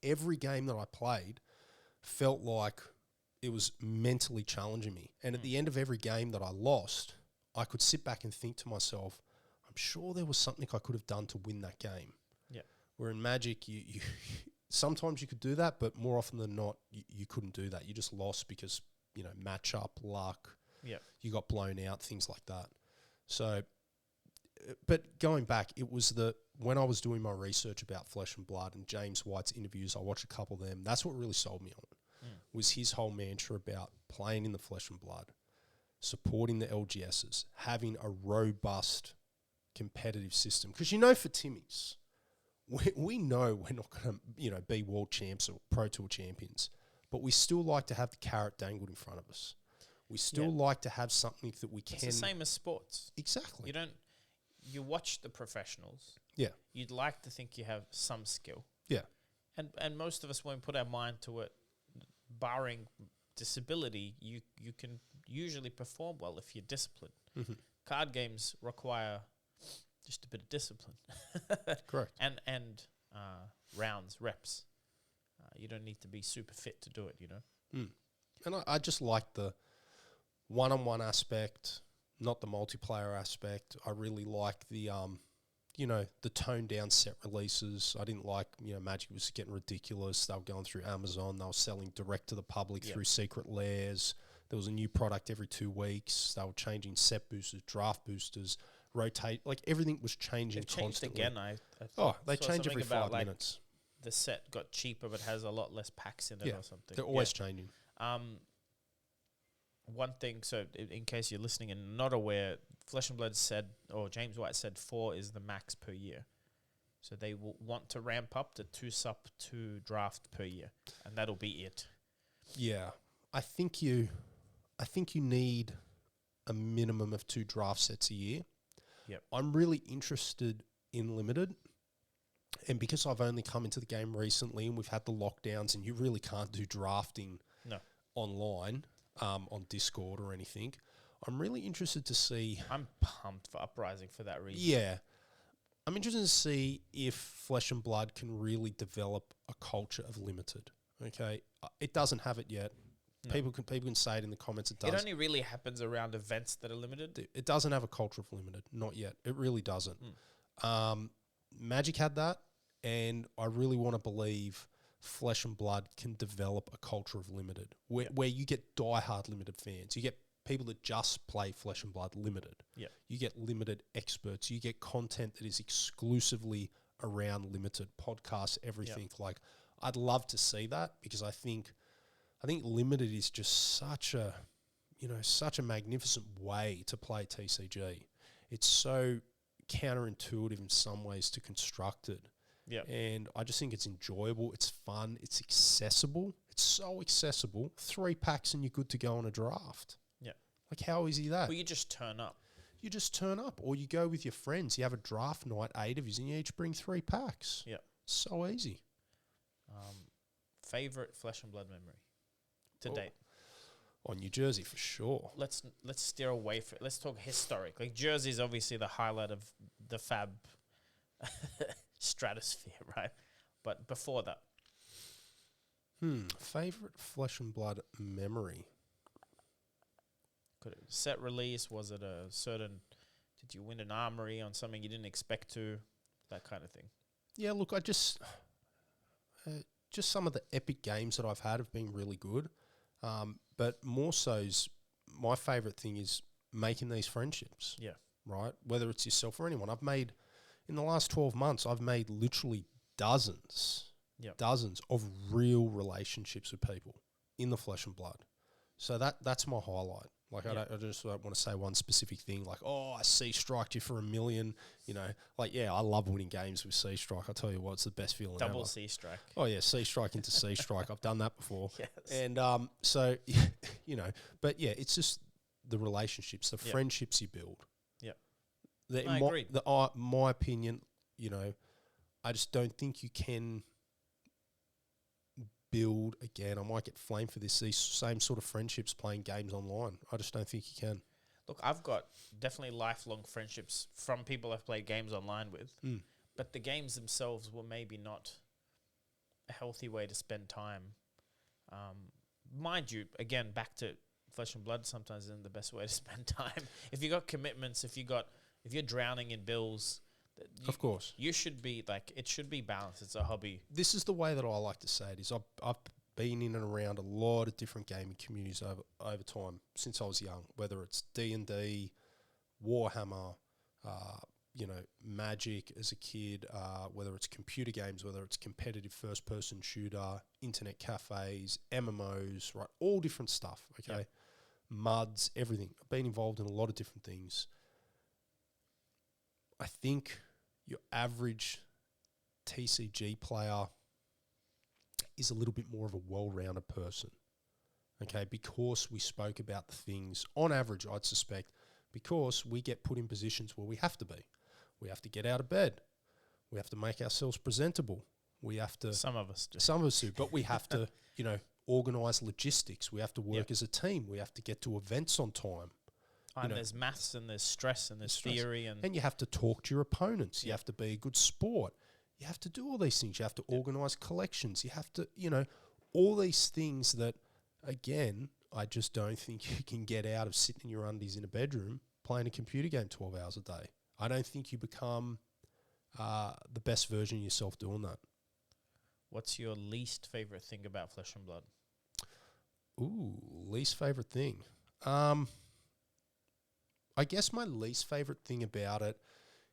Every game that I played felt like it was mentally challenging me. And at the end of every game that I lost, I could sit back and think to myself, I'm sure there was something I could have done to win that game. Yeah. Where in Magic, you sometimes you could do that, but more often than not, you couldn't do that. You just lost because, matchup, luck, you got blown out, things like that. So, but going back, it was when I was doing my research about Flesh and Blood and James White's interviews, I watched a couple of them. That's what really sold me on it. Was his whole mantra about playing in the Flesh and Blood, supporting the LGSs, having a robust competitive system. Because for Timmy's, we know we're not going to, be world champs or Pro Tour champions, but we still like to have the carrot dangled in front of us. We still like to have something that we can. It's the same as sports. Exactly. You watch the professionals. Yeah. You'd like to think you have some skill. Yeah. And most of us won't put our mind to it. Barring disability, you can usually perform well if you're disciplined. Mm-hmm. Card games require just a bit of discipline. Correct. And rounds, reps. You don't need to be super fit to do it, And I just like the one-on-one aspect, not the multiplayer aspect. I really like the the toned down set releases. I didn't like, Magic was getting ridiculous. They were going through Amazon. They were selling direct to the public through secret lairs. There was a new product every 2 weeks. They were changing set boosters, draft boosters, rotate. Like, everything was changing constantly. They've changed again. They change every 5 minutes. The set got cheaper but has a lot less packs in it or something. They're always changing. One thing, so in case you're listening and not aware, Flesh and Blood said, or James White said, 4 is the max per year. So they will want to ramp up to 2 sup, 2 draft per year, and that'll be it. Yeah, I think you need a minimum of 2 draft sets a year. Yep. I'm really interested in limited, and because I've only come into the game recently and we've had the lockdowns and you really can't do drafting online on Discord or anything, I'm really interested to see. I'm pumped for Uprising for that reason. Yeah. I'm interested to see if Flesh and Blood can really develop a culture of limited. Okay. It doesn't have it yet. No. People can say it in the comments. It does. It only really happens around events that are limited. It doesn't have a culture of limited. Not yet. It really doesn't. Magic had that, and I really want to believe Flesh and Blood can develop a culture of limited where you get diehard limited fans. You get people that just play Flesh and Blood limited. Yeah. You get limited experts. You get content that is exclusively around limited podcasts, everything. Like, I'd love to see that, because I think limited is just such a magnificent way to play TCG. It's so counterintuitive in some ways to construct it. Yeah. And I just think it's enjoyable. It's fun. It's accessible. It's so accessible. 3 packs and you're good to go on a draft. Yeah. Like, how easy that? Well, you just turn up. You just turn up, or you go with your friends. You have a draft night, 8 of you, and you each bring 3 packs. Yeah. So easy. Favorite Flesh and Blood memory to date? On New Jersey for sure. Let's steer away from. Let's talk historic. Like Jersey is obviously the highlight of the Fab stratosphere, right? But before that, Favorite Flesh and Blood memory. could it set release? Was it a certain? Did you win an armory on something you didn't expect to? That kind of thing. Yeah, look, I just some of the epic games that I've had have been really good. But more so's my favourite thing is making these friendships. Yeah. Right? Whether it's yourself or anyone. I've made, in the last 12 months, I've made literally dozens of real relationships with people in the Flesh and Blood. So that's my highlight. Like, I just don't want to say one specific thing, like, oh, I C-striked you for $1 million. You know, like, yeah, I love winning games with C-strike. I tell you what, it's the best feeling Double ever. C-strike. Oh, yeah, C-strike into C-strike. I've done that before. Yes. And so, you know, but yeah, it's just the relationships, the friendships you build. Yeah. I agree. My opinion, you know, I just don't think you can build, again, I might get flamed for this, these same sort of friendships playing games online. I just don't think you can. Look, I've got definitely lifelong friendships from people I've played games online with, but the games themselves were maybe not a healthy way to spend time. Mind you, again, back to Flesh and Blood sometimes isn't the best way to spend time. If you got commitments, if you're drowning in bills, Of course. you should be like, it should be balanced. It's a hobby. This is the way that I like to say it, is I've been in and around a lot of different gaming communities over time since I was young, whether it's D&D, Warhammer, you know, Magic as a kid, whether it's computer games, whether it's competitive first-person shooter, internet cafes, MMOs, right, all different stuff, okay? Yep. MUDs, everything. I've been involved in a lot of different things. I think your average TCG player is a little bit more of a well-rounded person, okay? Because we spoke about the things, on average, I'd suspect, because we get put in positions where we have to be. We have to get out of bed. We have to make ourselves presentable. We have to... Some of us do. Some of us do, but we have to, you know, organise logistics. We have to work as a team. We have to get to events on time. And there's maths and there's stress and there's theory. And you have to talk to your opponents. You have to be a good sport. You have to do all these things. You have to organise collections. You have to, you know, all these things that, again, I just don't think you can get out of sitting in your undies in a bedroom playing a computer game 12 hours a day. I don't think you become the best version of yourself doing that. What's your least favourite thing about Flesh and Blood? Ooh, least favourite thing. I guess my least favourite thing about it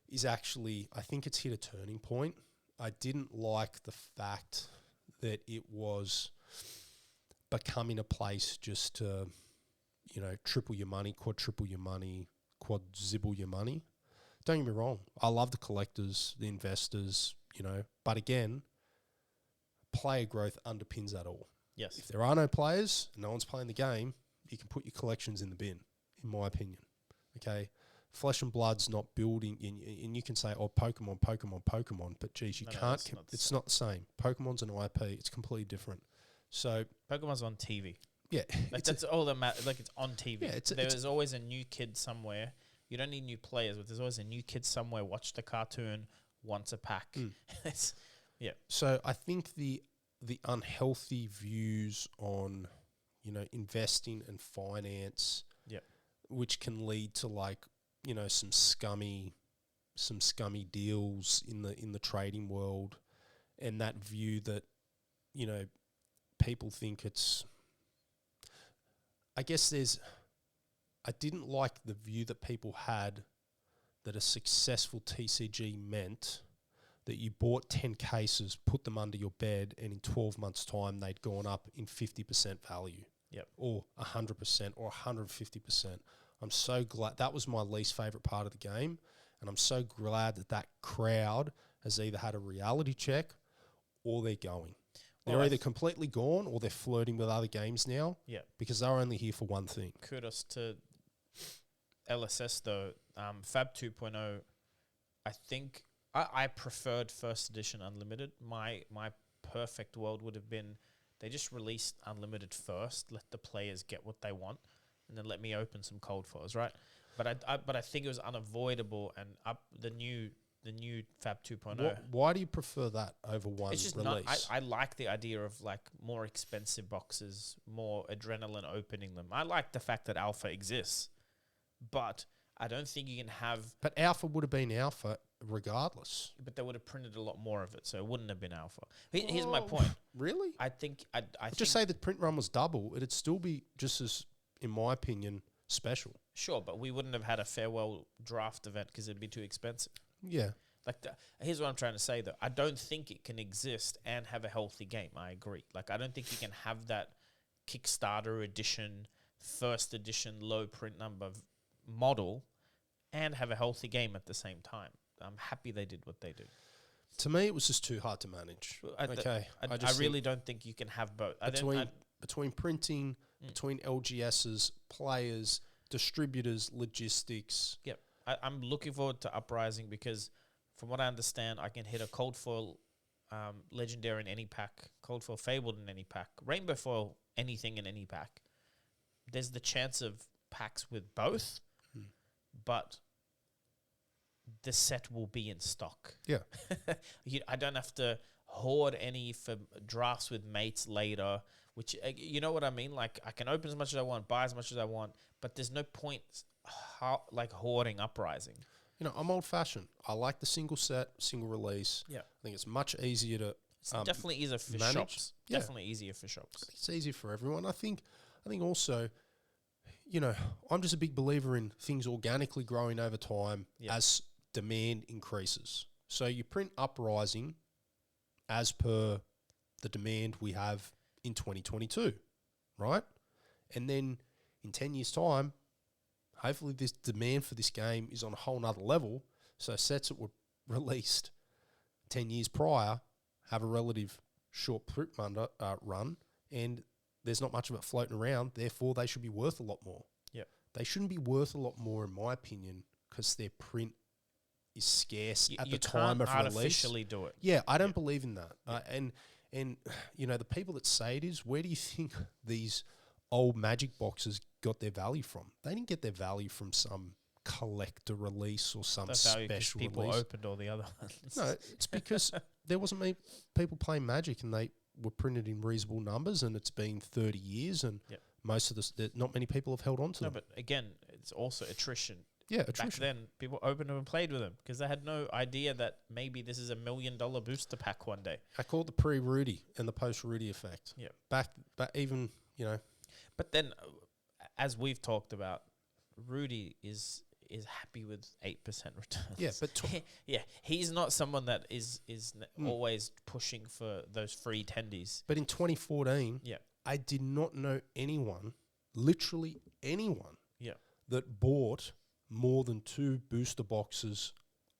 is actually, I think it's hit a turning point. I didn't like the fact that it was becoming a place just to, you know, triple your money, quadruple your money, quadruple your money. Don't get me wrong. I love the collectors, the investors, you know, but again, player growth underpins that all. Yes. If there are no players and no one's playing the game, you can put your collections in the bin, in my opinion. Okay, Flesh and Blood's not building, and you can say, oh, Pokemon, but geez, you can't. It's not the same. Pokemon's an IP. It's completely different. So Pokemon's on TV. Yeah, like that's all that matters. Like it's on TV. Yeah, there's always a new kid somewhere. You don't need new players, but there's always a new kid somewhere. Watch the cartoon, wants a pack. So I think the unhealthy views on, you know, investing and finance, which can lead to, like, you know, some scummy deals in the trading world, and that view that, you know, people think it's, I guess I didn't like the view that people had that a successful TCG meant that you bought 10 cases, put them under your bed, and in 12 months' time they'd gone up in 50% value. Or 100% or 150%. I'm so glad. That was my least favourite part of the game, and I'm so glad that crowd has either had a reality check or they're going. They're either completely gone or they're flirting with other games now because they're only here for one thing. Kudos to LSS, though. Fab 2.0, I think I preferred first edition unlimited. My perfect world would have been They just released unlimited first, let the players get what they want, and then let me open some cold foils, right? But I think it was unavoidable, and the new Fab 2.0. Why do you prefer that over one It's just release? I like the idea of like more expensive boxes, more adrenaline opening them. I like the fact that alpha exists, but I don't think you can have. But alpha would have been alpha regardless. But they would have printed a lot more of it, so it wouldn't have been alpha. Here's my point. Really? I think I Just say the print run was double. It'd still be just as, in my opinion, special. Sure, but we wouldn't have had a farewell draft event because it'd be too expensive. Yeah. Like, here's what I'm trying to say, though. I don't think it can exist and have a healthy game. I agree. Like, I don't think you can have that Kickstarter edition, first edition, low print number model and have a healthy game at the same time. I'm happy they did what they did. To me, it was just too hard to manage. I really don't think you can have both. Between printing, between LGSs, players, distributors, logistics. Yep. I'm looking forward to Uprising because, from what I understand, I can hit a cold foil legendary in any pack, cold foil fabled in any pack, rainbow foil anything in any pack. There's the chance of packs with both, but the set will be in stock. Yeah. I don't have to hoard any for drafts with mates later, which, you know what I mean? Like, I can open as much as I want, buy as much as I want, but there's no point hoarding Uprising. You know, I'm old-fashioned. I like the single set, single release. Yeah. I think it's much easier to It's definitely easier for manage. shops. Yeah. Definitely easier for shops. It's easier for everyone. I think also, you know, I'm just a big believer in things organically growing over time as demand increases. So you print Uprising as per the demand we have in 2022, right? And then in 10 years' time, hopefully this demand for this game is on a whole nother level. So sets that were released 10 years prior have a relative short print run, and there's not much of it floating around. Therefore, they should be worth a lot more. Yeah. They shouldn't be worth a lot more, in my opinion, because their print is scarce at the time of release. You can't artificially do it. Yeah, I don't believe in that. And you know, the people that say it is, where do you think these old Magic boxes got their value from? They didn't get their value from some collector release or some special people release. opened all the other ones. No, it's because there wasn't many people playing Magic, and they were printed in reasonable numbers, and it's been 30 years, and most of not many people have held on to them. No, but again, it's also attrition. Yeah, attrition. Back then, people opened them and played with them because they had no idea that maybe this is $1 million booster pack one day. I call it the pre-Rudy and the post-Rudy effect. Yeah. Back even, you know. But then, as we've talked about, Rudy is happy with 8% returns. Yeah, but he's not someone that is always pushing for those free tendies. But in 2014, I did not know anyone, literally anyone, that bought more than 2 booster boxes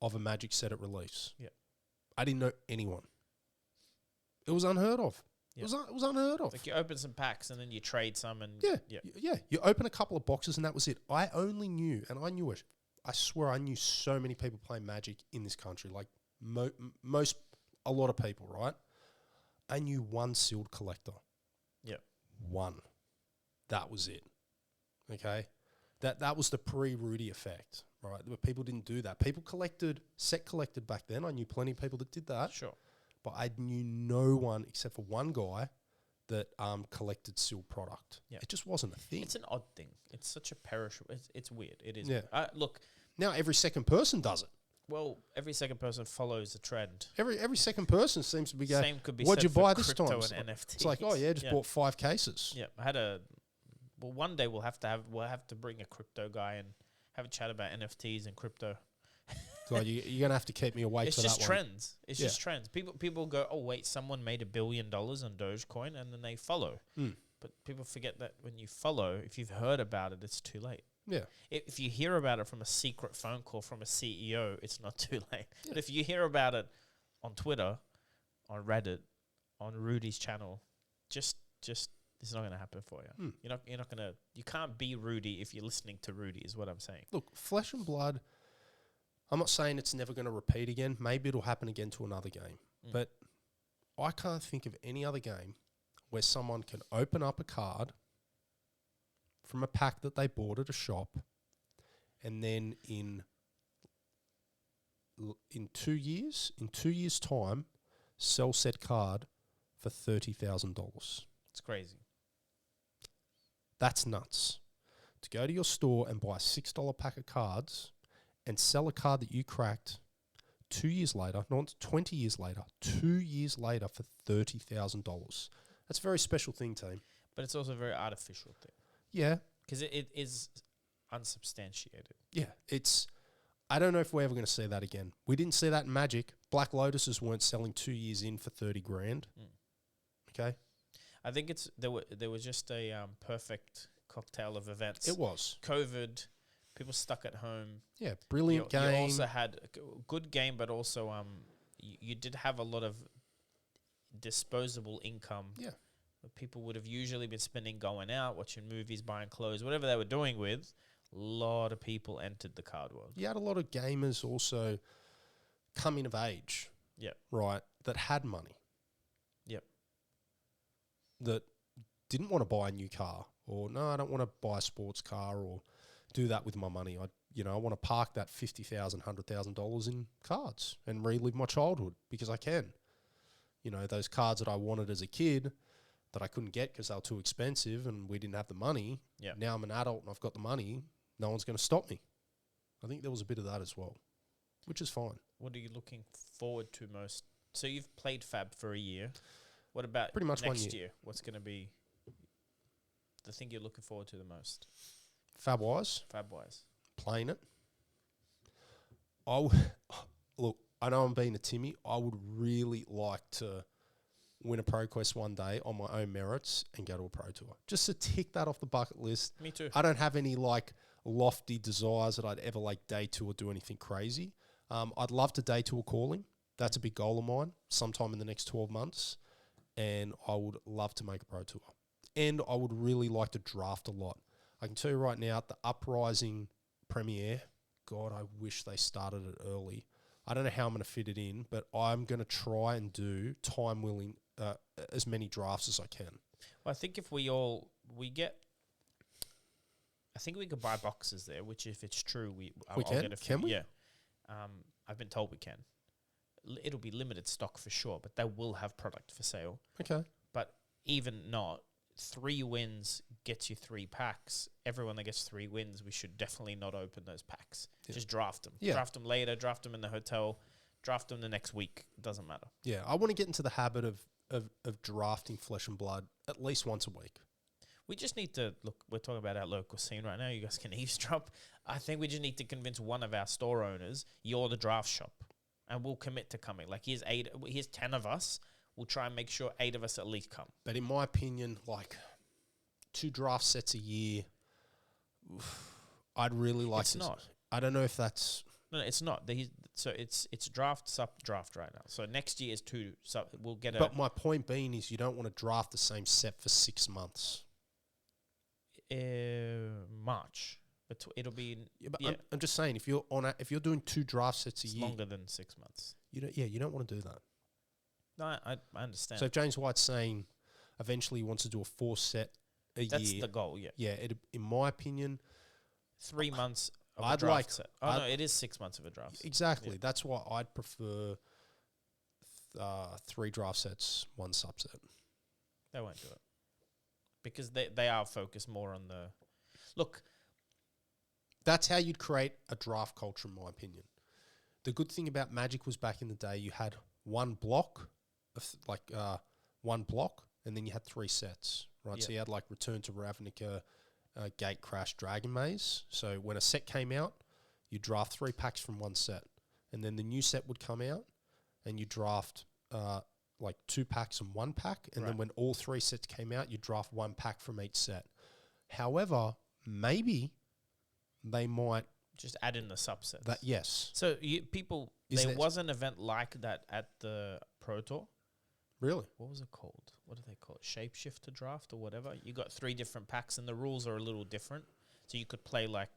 of a Magic set at release. Yeah, I didn't know anyone. It was unheard of. It was unheard of. Like, you open some packs and then you trade some, and you open a couple of boxes and that was it. I only knew, and I knew it. I swear I knew so many people playing Magic in this country, like a lot of people, right? I knew one sealed collector. Yeah, one. That was it. Okay, that was the pre-Rudy effect, right? Where people didn't do that. People collected back then. I knew plenty of people that did that. Sure. But I knew no one except for one guy that collected sealed product. Yeah. It just wasn't a thing. It's an odd thing. It's such a perishable. It's weird. It is. Yeah. Look. Now every second person does it. Well, every second person follows the trend. Every second person seems to be going, Same could be what'd said you buy for this crypto time? And NFTs. It's like, oh yeah, just bought 5 cases. Yeah. Well, one day we'll have to bring a crypto guy and have a chat about NFTs and crypto. God, you're gonna have to keep me awake for that one. It's just trends. It's just trends. People go, oh wait, someone made $1 billion on Dogecoin, and then they follow. But people forget that when you follow, if you've heard about it, it's too late. Yeah. If you hear about it from a secret phone call from a CEO, it's not too late. Yeah. But if you hear about it on Twitter, on Reddit, on Rudy's channel, just it's not going to happen for you. You can't be Rudy if you're listening to Rudy, is what I'm saying. Look, Flesh and Blood, I'm not saying it's never going to repeat again. Maybe it'll happen again to another game. But I can't think of any other game where someone can open up a card from a pack that they bought at a shop, and then in 2 years, in 2 years' time, sell said card for $30,000. It's crazy. That's nuts. To go to your store and buy a $6 pack of cards and sell a card that you cracked 2 years later, not 20 years later, 2 years later for $30,000. That's a very special thing, team. But it's also a very artificial thing. Yeah. Because it is unsubstantiated. Yeah. I don't know if we're ever going to see that again. We didn't see that in Magic. Black Lotuses weren't selling 2 years in for 30 grand. Okay. I think there was just a perfect cocktail of events. It was. COVID, people stuck at home. Yeah, brilliant game. You also had a good game, but also you did have a lot of disposable income. Yeah. That people would have usually been spending going out, watching movies, buying clothes, whatever they were doing with. A lot of people entered the card world. You had a lot of gamers also coming of age. Yep. Right, that had money. Yep. That didn't want to buy a new car, or no, I don't want to buy a sports car or do that with my money. I want to park that $50,000, $100,000 in cards and relive my childhood because I can. Those cards that I wanted as a kid that I couldn't get because they were too expensive and we didn't have the money. Yeah. Now I'm an adult and I've got the money. No one's going to stop me. I think there was a bit of that as well, which is fine. What are you looking forward to most? So you've played Fab for a year. What about pretty much next 1 year? What's going to be the thing you're looking forward to the most? Fab-wise? Fab-wise. Playing it. Look, I know I'm being a Timmy. I would really like to win a Pro Quest one day on my own merits and go to a Pro Tour. Just to tick that off the bucket list. Me too. I don't have any lofty desires that I'd ever day tour or do anything crazy. I'd love to day tour calling. That's a big goal of mine sometime in the next 12 months. And I would love to make a Pro Tour. And I would really like to draft a lot. I can tell you right now, the Uprising Premiere, God, I wish they started it early. I don't know how I'm going to fit it in, but I'm going to try and do, time willing, as many drafts as I can. Well, I think if I think we could buy boxes there, which if it's true, I'll can? get a few. Can we? Yeah. I've been told we can. It'll be limited stock for sure, but they will have product for sale. Okay. But even not, 3 wins gets you 3 packs. Everyone that gets 3 wins, we should definitely not open those packs. Yeah. Just draft them. Yeah. Draft them later, draft them in the hotel, draft them the next week. It doesn't matter. Yeah, I want to get into the habit of drafting Flesh and Blood at least once a week. We just need to, look, we're talking about our local scene right now. You guys can eavesdrop. I think we just need to convince one of our store owners, you're the draft shop. And we'll commit to coming. Here's 10 of us. We'll try and make sure 8 of us at least come. But in my opinion, 2 draft sets a year, I'd really like It's not. I don't know if that's... No, it's not. So it's draft, sub-draft right now. So next year is 2. So we'll get But my point being is you don't want to draft the same set for 6 months. March. But it'll be... I'm just saying, if you're doing 2 draft sets a year... longer than 6 months. You don't want to do that. No, I understand. So if James White's saying eventually he wants to do a 4 set a year... That's the goal, yeah. Yeah, in my opinion... 3 months of a draft set. No, it is 6 months of a draft set. Exactly. Yeah. That's why I'd prefer 3 draft sets, 1 subset. They won't do it. Because they are focused more on the... Look... That's how you'd create a draft culture, in my opinion. The good thing about Magic was back in the day, you had one block, and then you had 3 sets, right? Yeah. So you had Return to Ravnica, Gate Crash, Dragon Maze. So when a set came out, you draft 3 packs from 1 set, and then the new set would come out, and you draft 2 packs and 1 pack, and then when all 3 sets came out, you draft 1 pack from each set. However, maybe they might just add in the subsets. Yes. So there was an event like that at the Pro Tour. Really? What was it called? What do they call it? Shapeshifter draft or whatever. You got 3 different packs, and the rules are a little different. So you could play a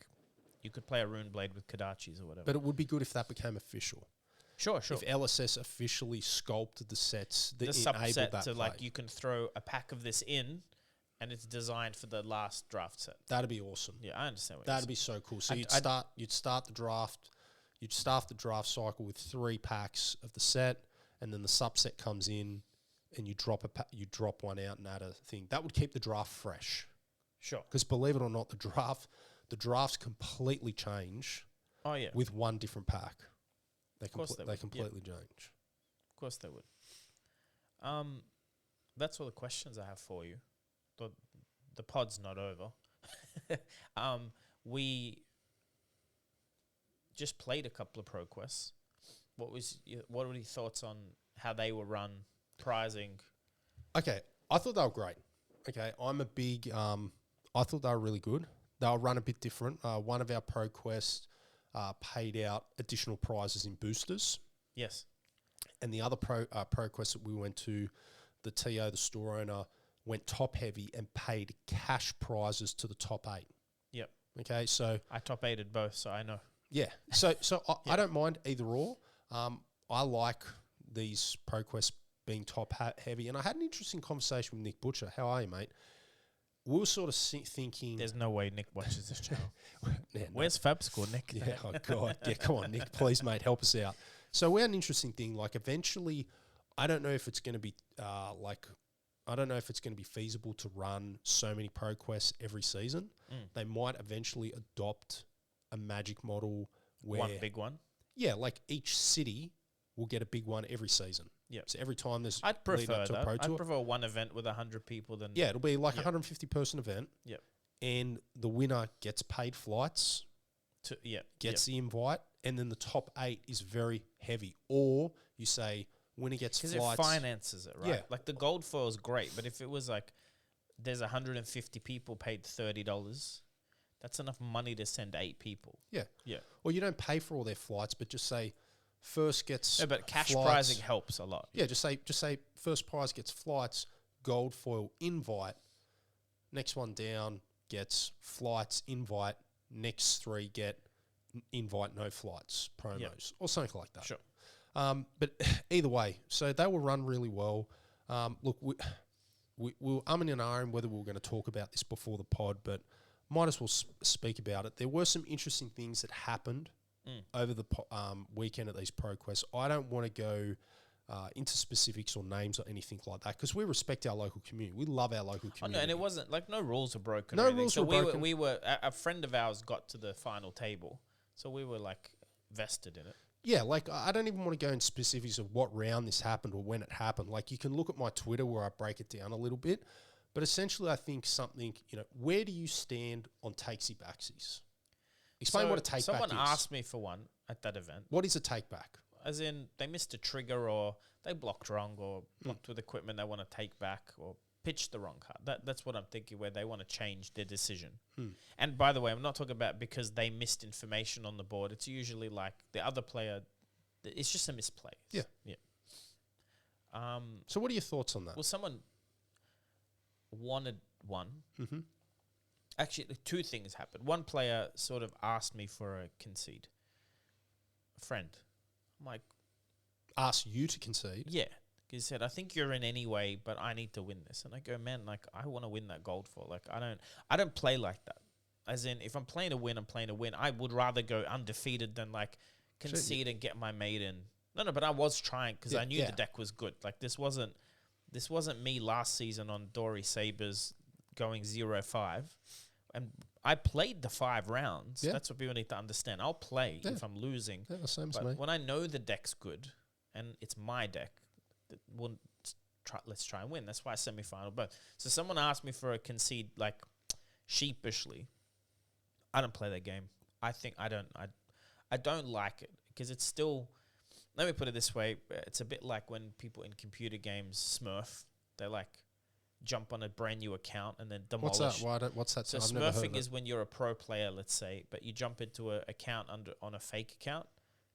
Rune Blade with Kadachis or whatever. But it would be good if that became official. Sure. If LSS officially sculpted the sets that The enabled subset that to play, like you can throw a pack of this in, and it's designed for the last draft set. that'd be awesome. Yeah, I understand what That'd you're be so cool. So I'd- you'd start the draft cycle with 3 packs of the set, and then the subset comes in, and you drop you drop one out and add a thing. That would keep the draft fresh. Sure. Because believe it or not, the drafts completely change Oh yeah. with one different pack. They course they would, completely change. Of course they would. That's all the questions I have for you. The pod's not over. We just played a couple of Pro Quests. What were your thoughts on how they were run, pricing? Okay, I thought they were great. Okay, I'm a big. I thought they were really good. They were run a bit different. One of our Pro Quests paid out additional prizes in boosters, Yes. and the other Pro Quest that we went to, the TO, the store owner, went top heavy and paid cash prizes to the top 8. Yep. Okay, so I top 8'd both, so I know. yeah, so I don't mind either or. I like these Pro Quests being top heavy, and I had an interesting conversation with Nick Butcher. How are you, mate? We were sort of thinking. There's no way Nick watches this channel. Yeah, no. Where's Fab Score, Nick? Yeah, oh God. Yeah, come on, Nick. Please, mate, help us out. So we had an interesting thing. Like, eventually, I don't know if it's going to be I don't know if it's going to be feasible to run so many Pro Quests every season. They might eventually adopt a magic model where One big one. yeah, like each city will get a big one every season. Yep. So every time there's I'd leading prefer up to a that. Pro Tour, I'd prefer one event with 100 people than yeah, it'll be like a Yep. 150 person event. Yep. And the winner gets paid flights, gets the invite, and then the top 8 is very heavy. Or you say winner gets because it flights. finances it, right? Yeah. Like the gold foil is great, but if it was like there's 150 people paid $30, that's enough money to send 8 people. Yeah. Yeah. Or you don't pay for all their flights, but just say first gets No, but cash flights. prizing helps a lot. Yeah, just say first prize gets flights, gold foil invite. Next one down gets flights invite. Next 3 get invite no flights promos or something like that. Sure. But either way, so they will run really well. Look, we were umming and ahhing whether we were going to talk about this before the pod, but might as well speak about it. There were some interesting things that happened over the weekend at these Pro Quests. I don't want to go into specifics or names or anything like that because we respect our local community. We love our local community. Oh, no, and it wasn't like no rules were broken. No or anything. rules so were broken. We were a friend of ours got to the final table, so we were like vested in it. Yeah, like I don't even want to go in specifics of what round this happened or when it happened. Like you can look at my Twitter where I break it down a little bit. But essentially I think something, where do you stand on takesy backsies? Explain what a take back is. Someone asked me for one at that event. What is a take back? As in they missed a trigger or they blocked wrong or blocked with equipment they want to take back or pitched the wrong card. That's what I'm thinking where they want to change their decision. And by the way, I'm not talking about because they missed information on the board. It's usually like the other player, it's just a misplay. Yeah. Yeah. So what are your thoughts on that? Well, someone wanted one. Mm-hmm. Actually, 2 things happened. One player sort of asked me for a concede. A friend. I'm like, Ask you to concede? yeah. He said, I think you're in anyway, but I need to win this. And I go, man, like, I want to win that gold for. Like, I don't play like that. As in, if I'm playing to win, I'm playing to win. I would rather go undefeated than, like, concede and get my mate in. No, but I was trying because I knew the deck was good. Like, this wasn't me last season on Dory Sabres going 0-5. And I played the 5 rounds. Yeah. That's what people need to understand. I'll play if I'm losing. Yeah, same as But me. when I know the deck's good and it's my deck, let's try and win. That's why semi-final both. So someone asked me for a concede, like sheepishly. I don't play that game. I don't like it because it's still. Let me put it this way: it's a bit like when people in computer games smurf. They like jump on a brand new account and then demolish. What's that? So I've never heard of smurfing it. is when you're a pro player, let's say, but you jump into an account on a fake account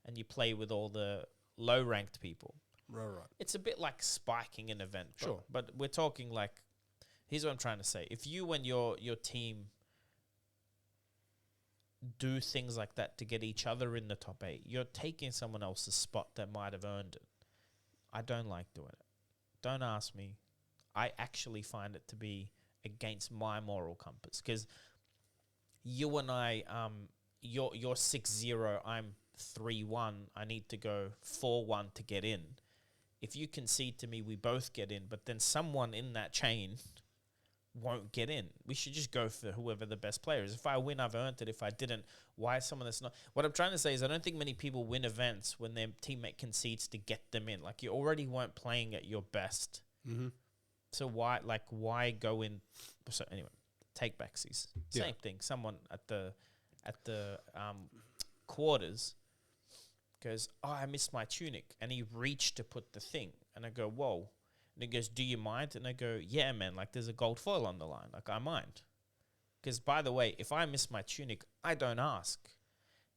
and you play with all the low-ranked people. Right. It's a bit like spiking an event. Sure. But we're talking like, here's what I'm trying to say. If you and your team do things like that to get each other in the top 8. You're taking someone else's spot that might have earned it. I don't like doing it. Don't ask me. I actually find it to be against my moral compass, because you and I, you're 6-0, I'm 3-1. I need to go 4-1 to get in. If you concede to me, we both get in, but then someone in that chain won't get in. We should just go for whoever the best player is. If I win, I've earned it. If I didn't, why is someone that's not? What I'm trying to say is I don't think many people win events when their teammate concedes to get them in. Like, you already weren't playing at your best. Mm-hmm. So why go in? So anyway, take backsies. Same thing. Someone at the quarters goes, "Oh, I missed my tunic," and he reached to put the thing, and I go, "Whoa." And he goes, "Do you mind?" And I go, "Yeah, man, like there's a gold foil on the line. Like, I mind." Because, by the way, if I miss my tunic, I don't ask.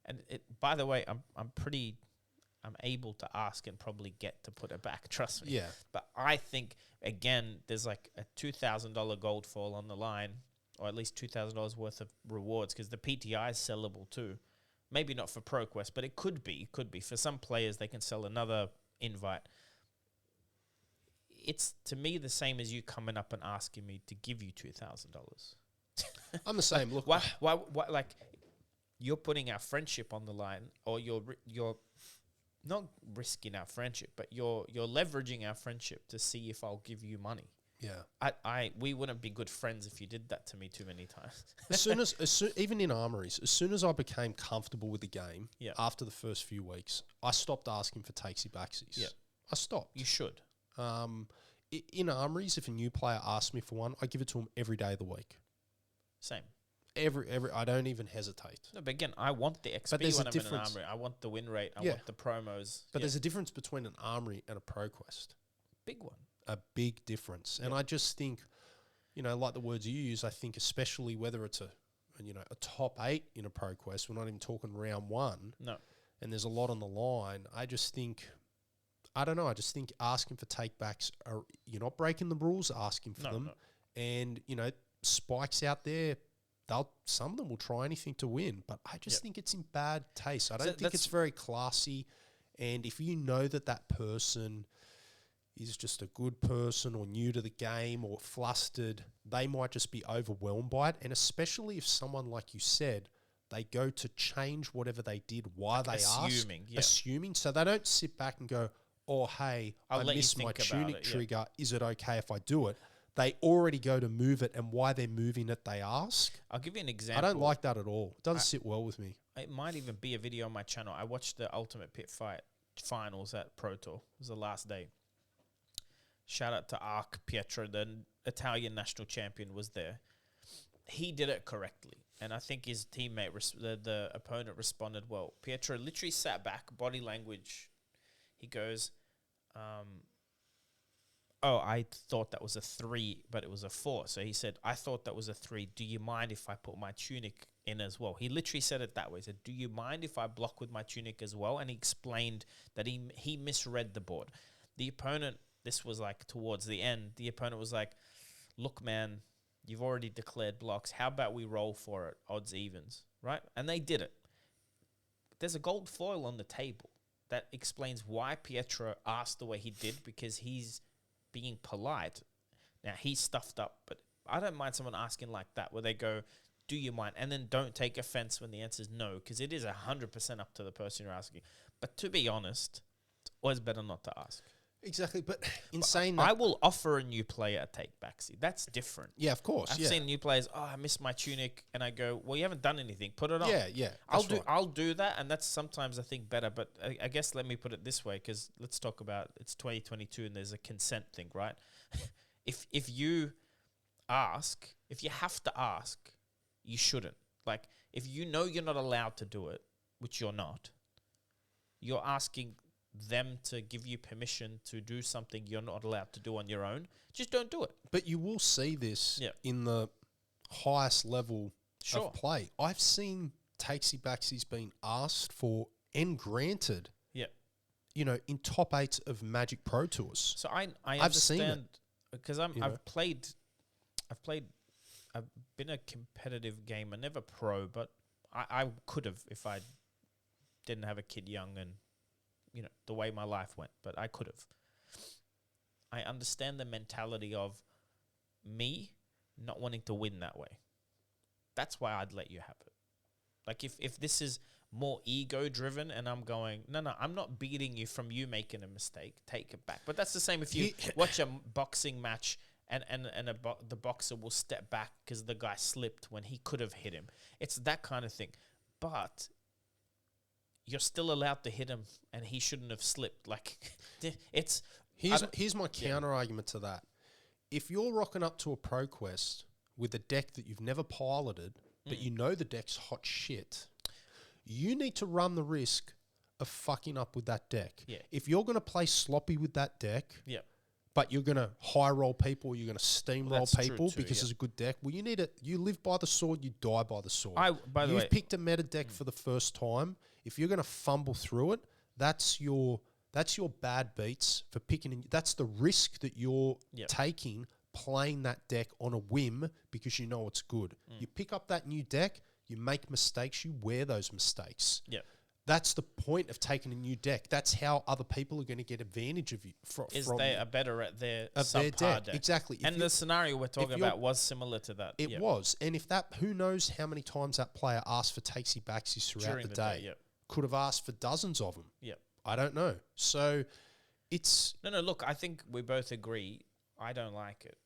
And by the way, I'm able to ask and probably get to put it back. Trust me. Yeah. But I think, again, there's like a $2,000 gold foil on the line, or at least $2,000 worth of rewards, because the PTI is sellable too. Maybe not for ProQuest, but it could be. It could be. For some players, they can sell another invite. It's, to me, the same as you coming up and asking me to give you $2,000. I'm the same. Look, why, like, you're putting our friendship on the line, or you're not risking our friendship, but you're leveraging our friendship to see if I'll give you money. Yeah. We wouldn't be good friends if you did that to me too many times. Even in armories, as soon as I became comfortable with the game, Yeah. after the first few weeks, I stopped asking for takesy backsies. Yeah. I stopped. You should. In armories, if a new player asks me for one, I give it to them every day of the week. Same. I don't even hesitate. No, but again, I want the XP there's when a I'm in an difference. armory. I want the win rate. I Yeah. want the promos. But there's a difference between an armory and a ProQuest. big one. A big difference. And I just think, like the words you use, I think especially whether it's a top 8 in a ProQuest, we're not even talking round 1. No. And there's a lot on the line. I just think asking for takebacks you're not breaking the rules asking for them. No. And, spikes out there, some of them will try anything to win, but I just think it's in bad taste. I don't think it's very classy. And if you know that person is just a good person or new to the game or flustered, they might just be overwhelmed by it. And especially if someone, like you said, they go to change whatever they did while they assuming. So they don't sit back and go, "Oh, hey, I missed my tunic trigger. Is it okay if I do it?" They already go to move it, and why they're moving it, they ask. I'll give you an example. I don't like that at all. It doesn't sit well with me. It might even be a video on my channel. I watched the Ultimate Pit Fight finals at Pro Tour. It was the last day. Shout out to Arc Pietro, the Italian national champion, was there. He did it correctly, and I think his teammate, the opponent, responded well. Pietro literally sat back, body language. He goes, "Oh, I thought that was a 3, but it was a 4." So he said, "I thought that was a 3. Do you mind if I put my tunic in as well?" He literally said it that way. He said, "Do you mind if I block with my tunic as well?" And he explained that he misread the board. The opponent, this was like towards the end, the opponent was like, "Look, man, you've already declared blocks. How about we roll for it, odds evens," right? And they did it. There's a gold foil on the table. That explains why Pietro asked the way he did, because he's being polite. Now, he's stuffed up, but I don't mind someone asking like that, where they go, "Do you mind?" And then don't take offense when the answer is no, because it is 100% up to the person you're asking. But to be honest, it's always better not to ask. Exactly, but in saying that, I will offer a new player a take backsy. That's different. Yeah, of course. I've seen new players, "Oh, I missed my tunic," and I go, "Well, you haven't done anything. Put it on." Yeah. I'll do that, and that's sometimes I think better. But I guess let me put it this way, because let's talk about it's 2022 and there's a consent thing, right? If you have to ask, you shouldn't. Like, if you know you're not allowed to do it, which you're not, you're asking them to give you permission to do something you're not allowed to do on your own. Just don't do it. But you will see this in the highest level of play. I've seen takesy backsies being asked for and granted. Yeah. In top 8s of Magic Pro Tours. So I I've seen understand, because I've been a competitive gamer, never pro, but I could have if I didn't have a kid young and, the way my life went, but I could have. I understand the mentality of me not wanting to win that way. That's why I'd let you have it. Like if this is more ego driven and I'm going, no, I'm not beating you from you making a mistake. Take it back. But that's the same if you watch a boxing match and the boxer will step back because the guy slipped when he could have hit him. It's that kind of thing. But you're still allowed to hit him and he shouldn't have slipped. Like it's... Here's my counter argument to that. If you're rocking up to a Pro Quest with a deck that you've never piloted, but you know the deck's hot shit, you need to run the risk of fucking up with that deck. Yeah. If you're going to play sloppy with that deck, but you're going to high roll people, you're going to steamroll people because it's a good deck, well, you live by the sword, you die by the sword. You've picked a meta deck for the first time. If you're going to fumble through it, that's your bad beats for picking. That's the risk that you're taking playing that deck on a whim because you know it's good. You pick up that new deck, you make mistakes, you wear those mistakes. Yeah. That's the point of taking a new deck. That's how other people are going to get advantage of you. They are better at their deck. Exactly. And the scenario we're talking about was similar to that. It was. And if who knows how many times that player asked for takesy backsies throughout the day. Could have asked for dozens of them. Yeah. I don't know. So it's... No, look, I think we both agree. I don't like it.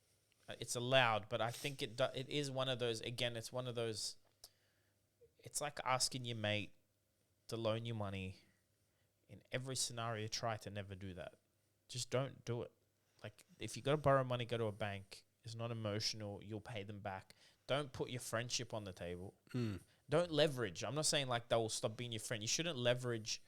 It's allowed, but I think it is one of those, again, it's one of those, it's like asking your mate to loan you money. In every scenario, try to never do that. Just don't do it. Like, if you got to borrow money, go to a bank. It's not emotional. You'll pay them back. Don't put your friendship on the table. Don't leverage. I'm not saying like they will stop being your friend. You shouldn't leverage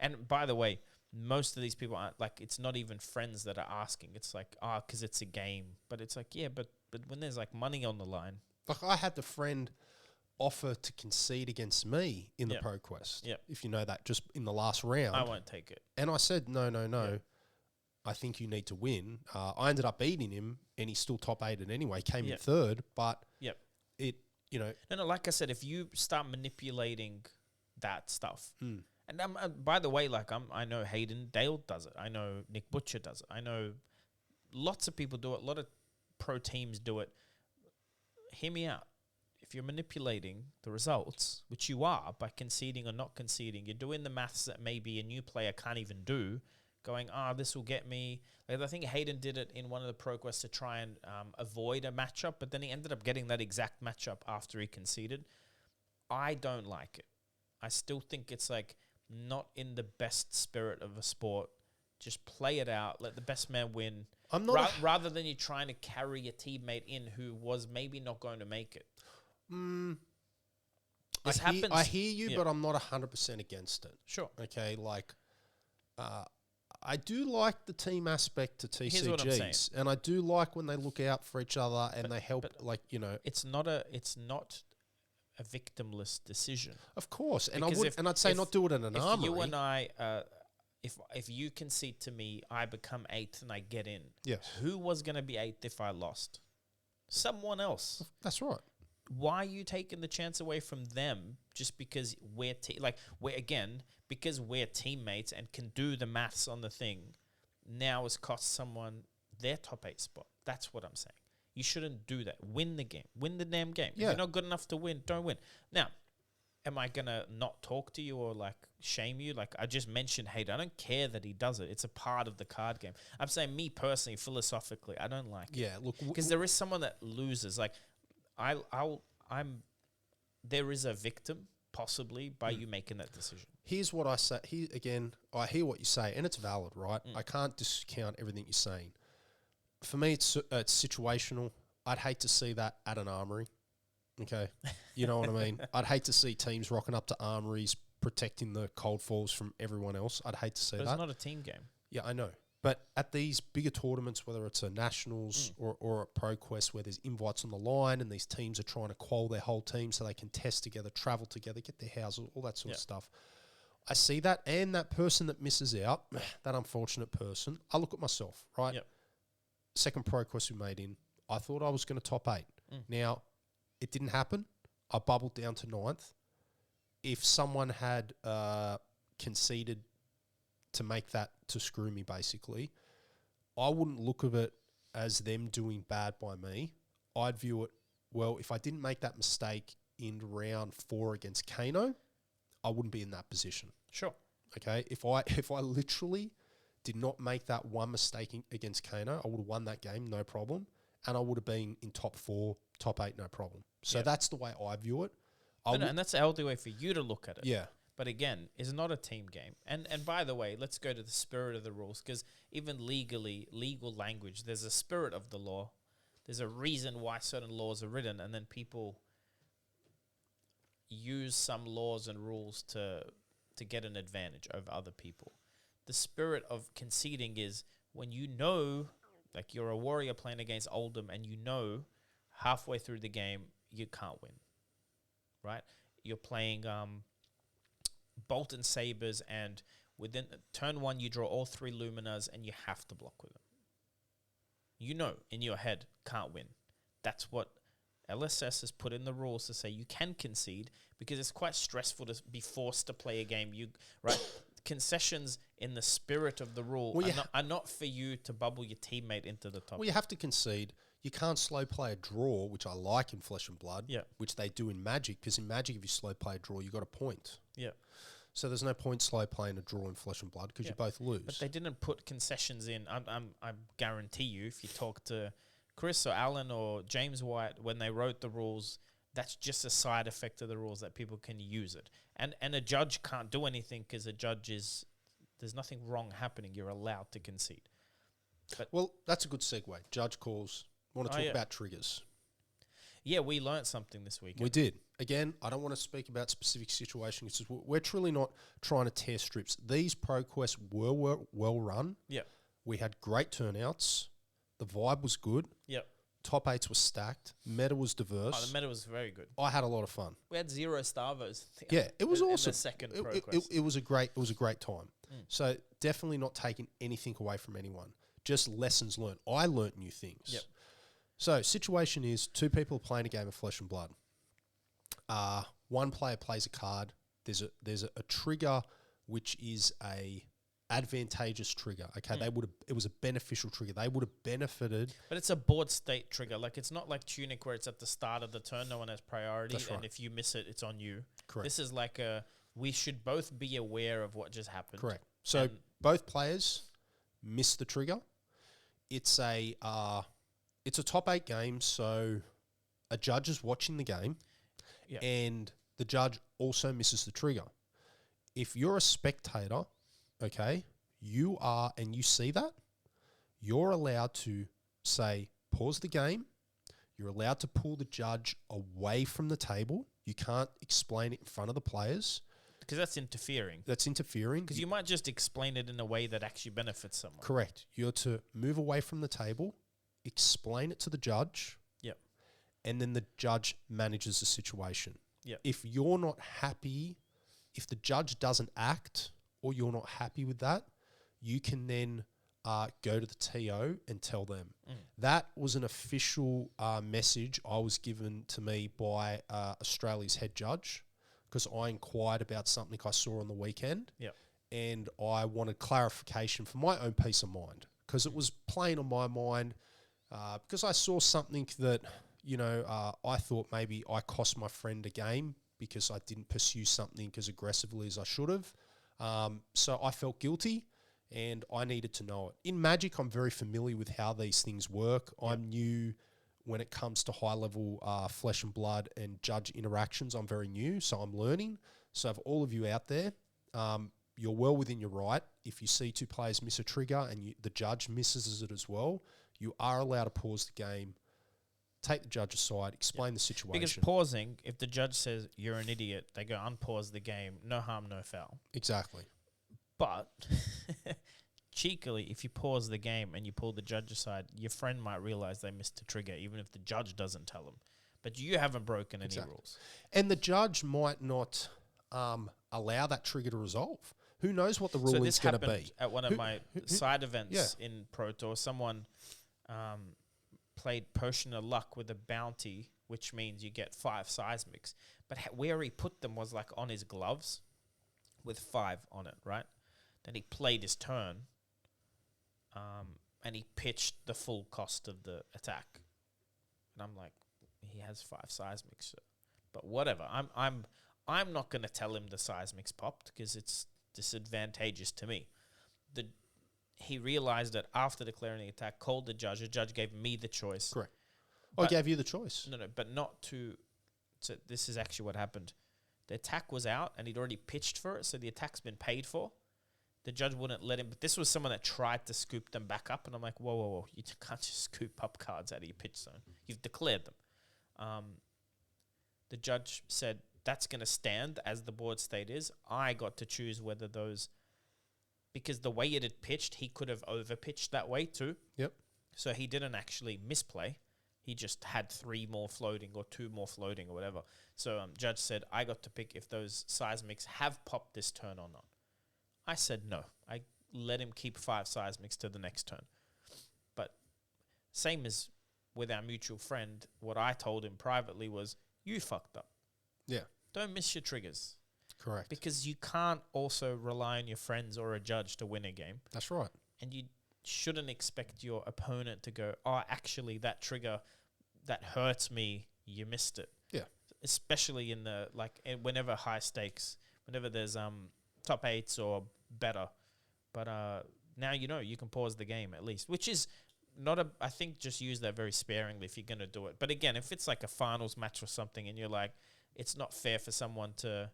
and by the way, most of these people aren't like, it's not even friends that are asking. It's like, because it's a game. But it's like, but when there's like money on the line. Like I had the friend offer to concede against me in the Pro Quest. Yeah. If you know that, just in the last round. I won't take it. And I said, no. I think you need to win. I ended up beating him and he's still top 8 anyway. Came in third, but it, No, like I said, if you start manipulating that stuff. And by the way, like I know Hayden Dale does it. I know Nick Butcher does it. I know lots of people do it. A lot of pro teams do it. Hear me out. If you're manipulating the results, which you are by conceding or not conceding, you're doing the maths that maybe a new player can't even do, going, this will get me. Like I think Hayden did it in one of the Pro Quests to try and avoid a matchup, but then he ended up getting that exact matchup after he conceded. I don't like it. I still think it's like not in the best spirit of a sport. Just play it out. Let the best man win. Rather than you trying to carry a teammate in who was maybe not going to make it. This happens. I hear you, but I'm not 100% against it. Sure. Okay, like I do like the team aspect to TCGs. Here's what I'm saying. And I do like when they look out for each other and they help, It's not a victimless decision. Of course. And I'd say not do it in an armory. You and I, if you concede to me, I become 8th and I get in. Yes. Who was going to be 8th if I lost? Someone else. That's right. Why are you taking the chance away from them just because because we're teammates and can do the maths on the thing, now has cost someone their top 8 spot. That's what I'm saying. You shouldn't do that. Win the game. Win the damn game. Yeah. If you're not good enough to win, don't win. Now, am I going to not talk to you or like shame you? Like I just mentioned Hayden. I don't care that he does it. It's a part of the card game. I'm saying me personally, philosophically, I don't like it. Yeah, look. Because there is someone that loses. Like there is a victim possibly by you making that decision. Here's what I say. I hear what you say, and it's valid, right? I can't discount everything you're saying. For me, it's situational. I'd hate to see that at an armory. Okay, you know what I mean? I'd hate to see teams rocking up to armories, protecting the cold falls from everyone else. I'd hate to see that. It's not a team game. Yeah, I know. But at these bigger tournaments, whether it's a Nationals or a Pro Quest where there's invites on the line and these teams are trying to qual their whole team so they can test together, travel together, get their houses, all that sort of stuff. I see that, and that person that misses out, that unfortunate person, I look at myself, right? Yep. Second Pro Quest we made in, I thought I was going to top 8. Now, it didn't happen. I bubbled down to ninth. If someone had conceded to make that to screw me, basically, I wouldn't look at it as them doing bad by me. I'd view it, well, if I didn't make that mistake in round 4 against Kano, I wouldn't be in that position. Sure. Okay? If I literally did not make that one mistake against Kano, I would have won that game, no problem. And I would have been in top 4, top 8, no problem. So that's the way I view it. And that's a healthy way for you to look at it. Yeah. But again, it's not a team game. And by the way, let's go to the spirit of the rules, because even legal language, there's a spirit of the law. There's a reason why certain laws are written, and then people use some laws and rules to get an advantage over other people. The spirit of conceding is when you know, like you're a warrior playing against Oldham and you know halfway through the game you can't win, right? You're playing Bolton Sabres, and within turn 1 you draw all 3 Luminas and you have to block with them. You know in your head, can't win. That's what LSS has put in the rules to say you can concede, because it's quite stressful to be forced to play a game. Concessions in the spirit of the rule are not for you to bubble your teammate into the top. Well, you have to concede. You can't slow play a draw, which I like in Flesh and Blood, which they do in Magic, because in Magic, if you slow play a draw, you got a point. Yeah. So there's no point slow playing a draw in Flesh and Blood, because you both lose. But they didn't put concessions in. I guarantee you, if you talk to Chris or Alan or James White, when they wrote the rules, that's just a side effect of the rules that people can use it. And a judge can't do anything, because a judge there's nothing wrong happening. You're allowed to concede. Well, that's a good segue. Judge calls. Want to talk about triggers. Yeah, we learnt something this weekend. We did. Again, I don't want to speak about specific situations. We're truly not trying to tear strips. These pro quests were well run. Yeah. We had great turnouts. The vibe was good. Yep. Top 8s were stacked. Meta was diverse. Oh, the meta was very good. I had a lot of fun. We had 0 Starvos. Yeah, it was awesome. In the second pro quest. It was a great time. So definitely not taking anything away from anyone. Just lessons learned. I learnt new things. Yep. So situation is 2 people are playing a game of Flesh and Blood. One player plays a card. There's a trigger which is a advantageous trigger. Okay, it was a beneficial trigger. They would have benefited. But it's a board state trigger. Like, it's not like Tunic where it's at the start of the turn, no one has priority, That's right. And if you miss it, it's on you. Correct. This is like we should both be aware of what just happened. Correct. So both players missed the trigger. It's a top 8 game, so a judge is watching the game, and the judge also misses the trigger. If you're a spectator, okay, you see that, you're allowed to say, pause the game. You're allowed to pull the judge away from the table. You can't explain it in front of the players. Because that's interfering. Because you might just explain it in a way that actually benefits someone. Correct. You're to move away from the table, explain it to the judge, and then the judge manages the situation. If you're not happy, if the judge doesn't act or you're not happy with that, you can then go to the TO and tell them. That was an official message I was given to me by Australia's head judge, because I inquired about something I saw on the weekend, and I wanted clarification for my own peace of mind, because it was playing on my mind, because I saw something that, I thought maybe I cost my friend a game because I didn't pursue something as aggressively as I should have. So I felt guilty, and I needed to know it. In Magic, I'm very familiar with how these things work. I'm new when it comes to high-level Flesh and Blood and judge interactions. I'm very new, so I'm learning. So for all of you out there, you're well within your right. If you see 2 players miss a trigger and the judge misses it as well, you are allowed to pause the game, take the judge aside, explain the situation. Because pausing, if the judge says you're an idiot, they go unpause the game, no harm, no foul. Exactly. But cheekily, if you pause the game and you pull the judge aside, your friend might realize they missed a trigger, even if the judge doesn't tell them. But you haven't broken any rules. And the judge might not allow that trigger to resolve. Who knows what the ruling is going to be? At one of my side events in Pro Tour, someone played Potion of Luck with a bounty which means you get 5 seismics. But where he put them was like on his gloves with 5 on it, right? Then he played his turn, and he pitched the full cost of the attack. And I'm like, he has 5 seismics, but whatever. I'm not going to tell him the seismics popped because it's disadvantageous to me. He realized that after declaring the attack, called the judge. The judge gave me the choice. Correct. I gave you the choice. No, but not to. So this is actually what happened. The attack was out, and he'd already pitched for it, so the attack's been paid for. The judge wouldn't let him, but this was someone that tried to scoop them back up, and I'm like, whoa, you can't just scoop up cards out of your pitch zone. You've declared them. The judge said, that's going to stand as the board state is. I got to choose whether those, because the way it had pitched, he could have over-pitched that way too. Yep. So he didn't actually misplay. He just had 3 more floating or 2 more floating or whatever. So judge said, I got to pick if those seismics have popped this turn or not. I said no. I let him keep 5 seismics to the next turn. But same as with our mutual friend, what I told him privately was, you fucked up. Yeah. Don't miss your triggers. Correct. Because you can't also rely on your friends or a judge to win a game. That's right. And you shouldn't expect your opponent to go, oh, actually, that trigger, that hurts me, you missed it. Yeah. Especially in the, whenever high stakes, whenever there's top 8s or better. But now you can pause the game at least, which is I think just use that very sparingly if you're going to do it. But again, if it's like a finals match or something and you're like, it's not fair for someone to,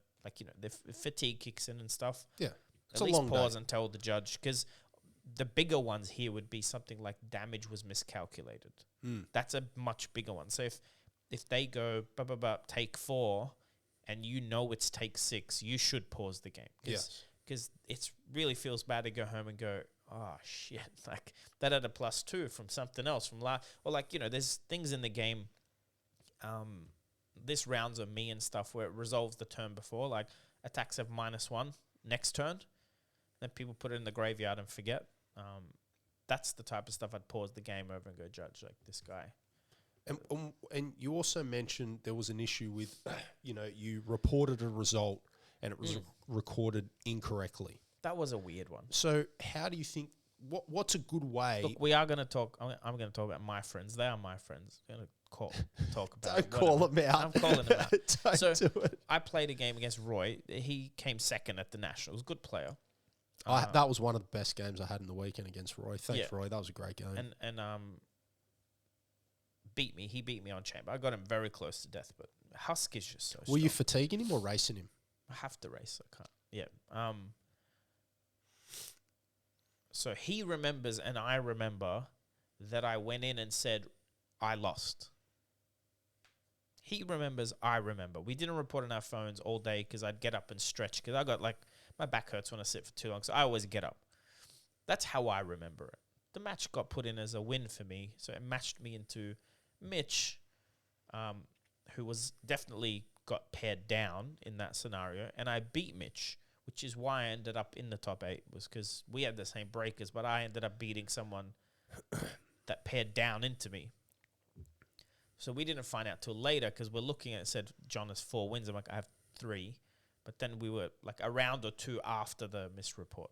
the fatigue kicks in and stuff. Yeah. At least pause and tell the judge, because the bigger ones here would be something like damage was miscalculated. That's a much bigger one. So if they go take 4 and it's take 6, you should pause the game. Because it really feels bad to go home and go, oh shit, like that had a +2 from something else from there's things in the game. This rounds of me and stuff where it resolves the turn before, like attacks have -1 next turn, then people put it in the graveyard and forget. That's the type of stuff I'd pause the game over and go, judge, like this guy. And you also mentioned there was an issue with, you reported a result and it was recorded incorrectly. That was a weird one. So how do you think, what's a good way? Look, we are going to talk, I'm going to talk about my friends. They are my friends. I'm going to talk about Don't call them out. I'm calling them out. Don't do it. I played a game against Roy. He came second at the Nationals. Good player. That was one of the best games I had in the weekend against Roy. Thanks, Roy. That was a great game. And beat me. He beat me on chamber. I got him very close to death, but Husk is just so strong. Were you fatiguing him or racing him? I have to race. I can't. Yeah. So he remembers and I remember that I went in and said, I lost. He remembers, I remember. We didn't report on our phones all day because I'd get up and stretch because I got my back hurts when I sit for too long. So I always get up. That's how I remember it. The match got put in as a win for me. So it matched me into Mitch, who was definitely got paired down in that scenario. And I beat Mitch, which is why I ended up in the top 8, was because we had the same breakers, but I ended up beating someone that paired down into me. So we didn't find out till later because we're looking at it, said John has 4 wins. I'm like, I have 3. But then we were like a round or 2 after the misreport.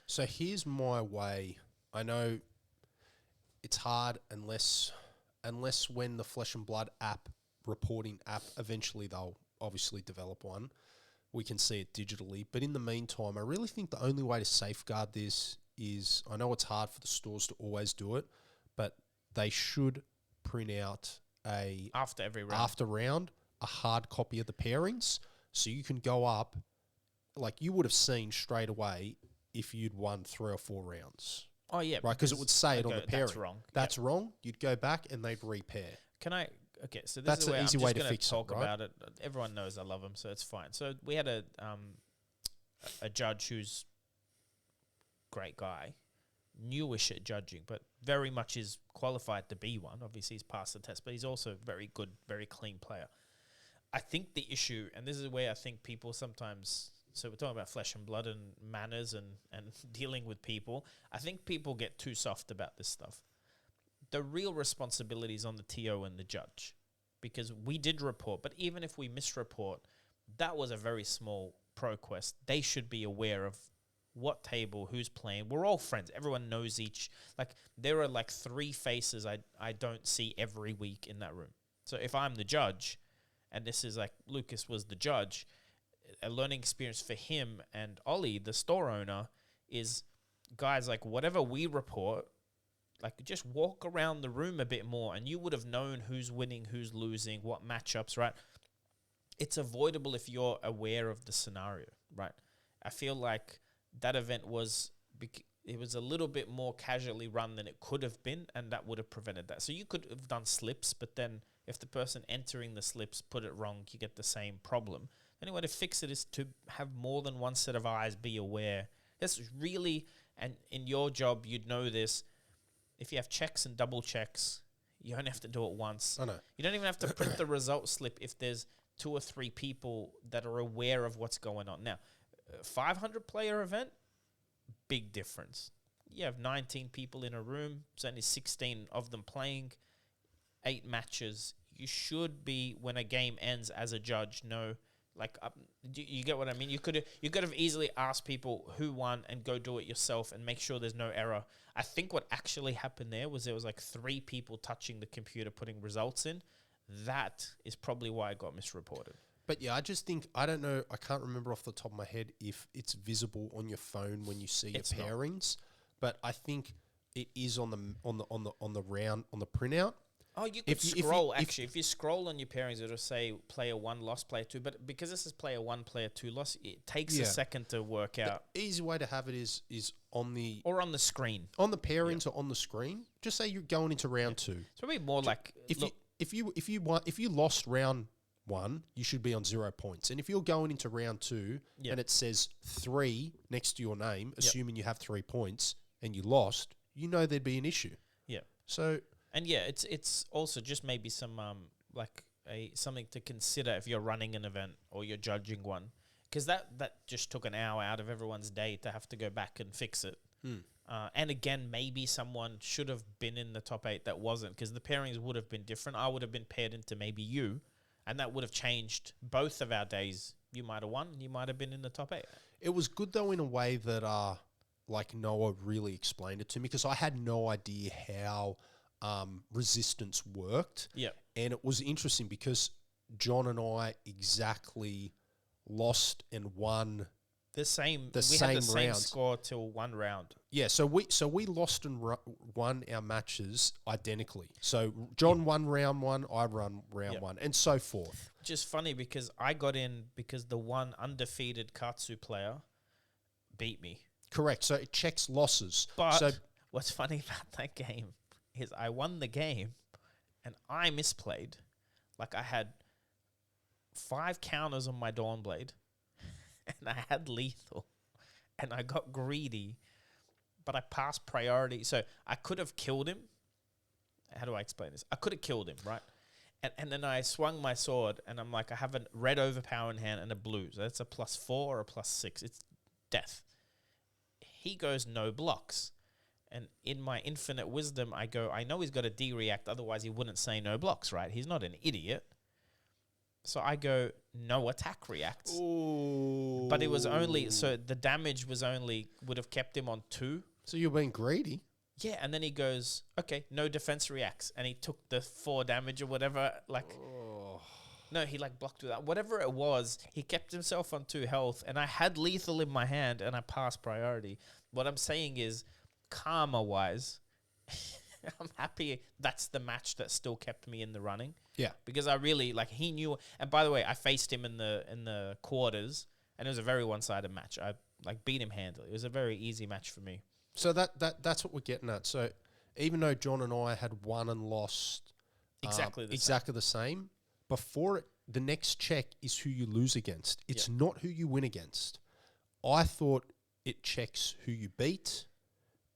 So here's my way. I know it's hard unless when the Flesh and Blood reporting app, eventually they'll obviously develop one. We can see it digitally. But in the meantime, I really think the only way to safeguard this is, I know it's hard for the stores to always do it, but they should print out after every round, a hard copy of the pairings, so you can go up, like you would have seen straight away if you'd won 3 or 4 rounds. Oh yeah, right, because it would say it on the pairing. That's wrong. That's wrong. You'd go back and they'd repair. Can I? Okay, so this that's is an easy way to fix it. Talk about it. Everyone knows I love him, so it's fine. So we had a judge who's great guy, newish at judging, but very much is qualified to be one. Obviously, he's passed the test, but he's also very good, very clean player. I think the issue, and this is where I think people sometimes, so we're talking about flesh and blood and manners and dealing with people. I think people get too soft about this stuff. The real responsibility is on the TO and the judge. because we did report. But even if we misreport, that was a very small pro quest. They should be aware of what table, who's playing. We're all friends. Everyone knows each. Like, there are like 3 faces I don't see every week in that room. So if I'm the judge, and this is like Lucas was the judge, a learning experience for him and Ollie, the store owner, is guys, like, whatever we report, like, just walk around the room a bit more and you would have known who's winning, who's losing, what matchups, right? It's avoidable if you're aware of the scenario, right? I feel like that event was it was a little bit more casually run than it could have been, and that would have prevented that. So you could have done slips, but then if the person entering the slips put it wrong, you get the same problem. The only way to fix it is to have more than one set of eyes be aware. That's really, and in your job, you'd know this, if you have checks and double checks, you only have to do it once. I know. You don't even have to print the result slip if there's 2 or 3 people that are aware of what's going on. Now, 500 player event, big difference. You have 19 people in a room. There's only 16 of them playing. 8 matches. You should be, when a game ends as a judge, know, like, you get what I mean? You could have easily asked people who won and go do it yourself and make sure there's no error. I think what actually happened there was like 3 people touching the computer, putting results in. That is probably why it got misreported. But yeah, I just think, I don't know, I can't remember off the top of my head if it's visible on your phone when you see your pairings, but I think it is on the round, on the printout. Oh, you could scroll, actually. If you scroll on your pairings, it'll say player 1 lost, player 2, but because this is player 1, player 2 lost, it takes a second to work out. The easy way to have it is on the... Or on the screen. On the pairings or on the screen. Just say you're going into round 2. It's probably more like... If you lost round 1, you should be on 0 points. And if you're going into round 2 and it says 3 next to your name, assuming you have 3 points and you lost, you know there'd be an issue. Yeah. So... And yeah, it's also just maybe some something to consider if you're running an event or you're judging one, because that just took an hour out of everyone's day to have to go back and fix it. And again, maybe someone should have been in the top 8 that wasn't, because the pairings would have been different. I would have been paired into maybe you, and that would have changed both of our days. You might have won, you might have been in the top 8. It was good though in a way that like Noah really explained it to me, because I had no idea how resistance worked. Yeah. And it was interesting because John and I exactly lost and won the same round. Score till 1 round. Yeah, so we lost and won our matches identically. So John won round 1, I won round 1, and so forth. Which is funny because I got in because the one undefeated Katsu player beat me. Correct. So it checks losses. But what's funny about that game is I won the game and I misplayed. Like, I had 5 counters on my Dawnblade and I had lethal and I got greedy, but I passed priority. So I could have killed him. How do I explain this? I could have killed him, right? And then I swung my sword and I'm like, I have a red overpower in hand and a blue. So that's a +4 or a +6. It's death. He goes no blocks. And in my infinite wisdom, I go, I know he's got a D-react, otherwise he wouldn't say no blocks, right? He's not an idiot. So I go, no attack reacts. Ooh. But it was only, so the damage would have kept him on 2. So you're being greedy. Yeah, and then he goes, okay, no defense reacts. And he took the 4 damage or whatever, No, he blocked with that. Whatever it was, he kept himself on 2 health, and I had lethal in my hand, and I passed priority. What I'm saying is, karma-wise, I'm happy that's the match that still kept me in the running. Yeah. Because I really, he knew... And by the way, I faced him in the quarters, and it was a very one-sided match. I, beat him handily. It was a very easy match for me. So that's what we're getting at. So even though John and I had won and lost... Exactly the same. Before it, the next check is who you lose against. It's not who you win against. I thought it checks who you beat.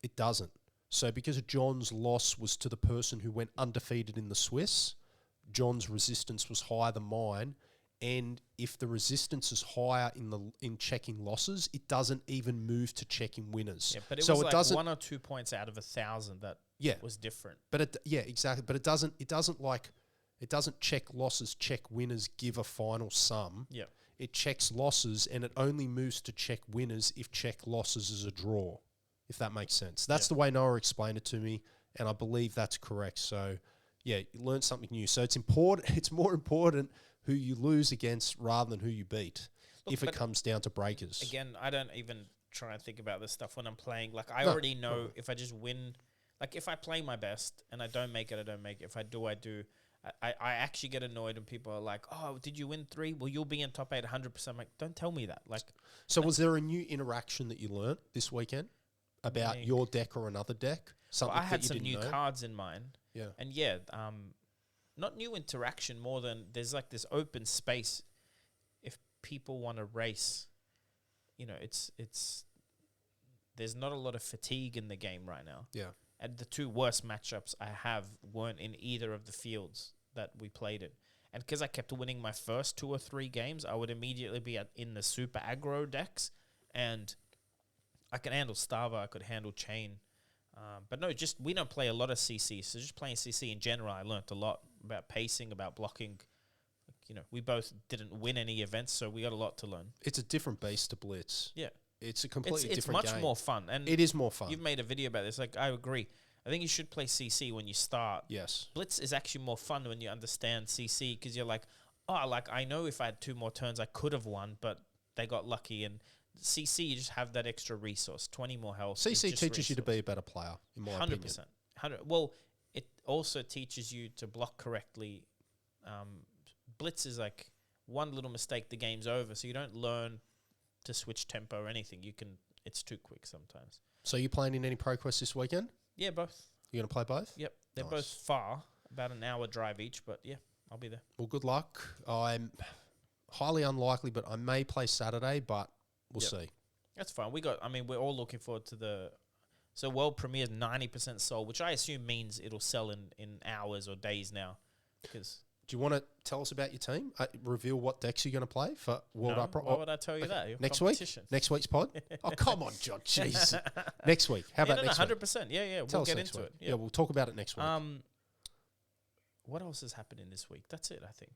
It doesn't. So because John's loss was to the person who went undefeated in the Swiss, John's resistance was higher than mine. And if the resistance is higher in checking losses, it doesn't even move to checking winners. Yeah, but it was 1 or 2 points out of 1,000 that was different. But exactly. But it doesn't It doesn't check losses, check winners, give a final sum. Yeah. It checks losses, and it only moves to check winners if check losses is a draw, if that makes sense. That's the way Noah explained it to me, and I believe that's correct. So, yeah, you learn something new. So it's important. It's more important who you lose against rather than who you beat if it comes down to breakers. Again, I don't even try and think about this stuff when I'm playing. Like, I already know if I just win, like if I play my best and I don't make it, I don't make it. If I do, I do. I actually get annoyed when people are like, oh, did you win 3? Well, you'll be in top 8 100%. I'm like, don't tell me that. Like, so was there a new interaction that you learnt this weekend about your deck or another deck? Something I had that you some new cards in mine. Yeah. And yeah, not new interaction, more than there's like this open space. If people want to race, you know, it's there's not a lot of fatigue in the game right now. Yeah. And the 2 worst matchups I have weren't in either of the fields that we played in. And because I kept winning my first 2 or 3 games, I would immediately be in the super aggro decks. And I could handle Stava, I could handle Chain. But no, just we don't play a lot of CC. So just playing CC in general, I learnt a lot about pacing, about blocking. You know, we both didn't win any events, so we got a lot to learn. It's a different beast to Blitz. Yeah. It's a completely different game. It's much more fun. And it is more fun. You've made a video about this. Like, I agree. I think you should play CC when you start. Yes. Blitz is actually more fun when you understand CC because you're like, oh, like I know if I had 2 more turns, I could have won, but they got lucky. And CC, you just have that extra resource, 20 more health. CC teaches you to be a better player, in my opinion. 100%. Well, it also teaches you to block correctly. Blitz is like one little mistake, the game's over. So you don't learn to switch tempo or anything. It's too quick sometimes. So you playing in any Pro Quest this weekend? Yeah, both. You going to play both? Yep. They're both far, about an hour drive each, but yeah, I'll be there. Well, good luck. I'm highly unlikely, but I may play Saturday, but we'll see. That's fine. We're all looking forward to so world premiere 90% sold, which I assume means it'll sell in hours or days now. Because do you want to tell us about your team? Reveal what decks you're going to play for World Opera? Why would I tell you that? Next week? Next week's pod? Oh, come on, John. Jeez. Next week. How about next 100%. Week? Yeah. We'll get into it. Yeah, we'll talk about it next week. What else is happening this week? That's it, I think.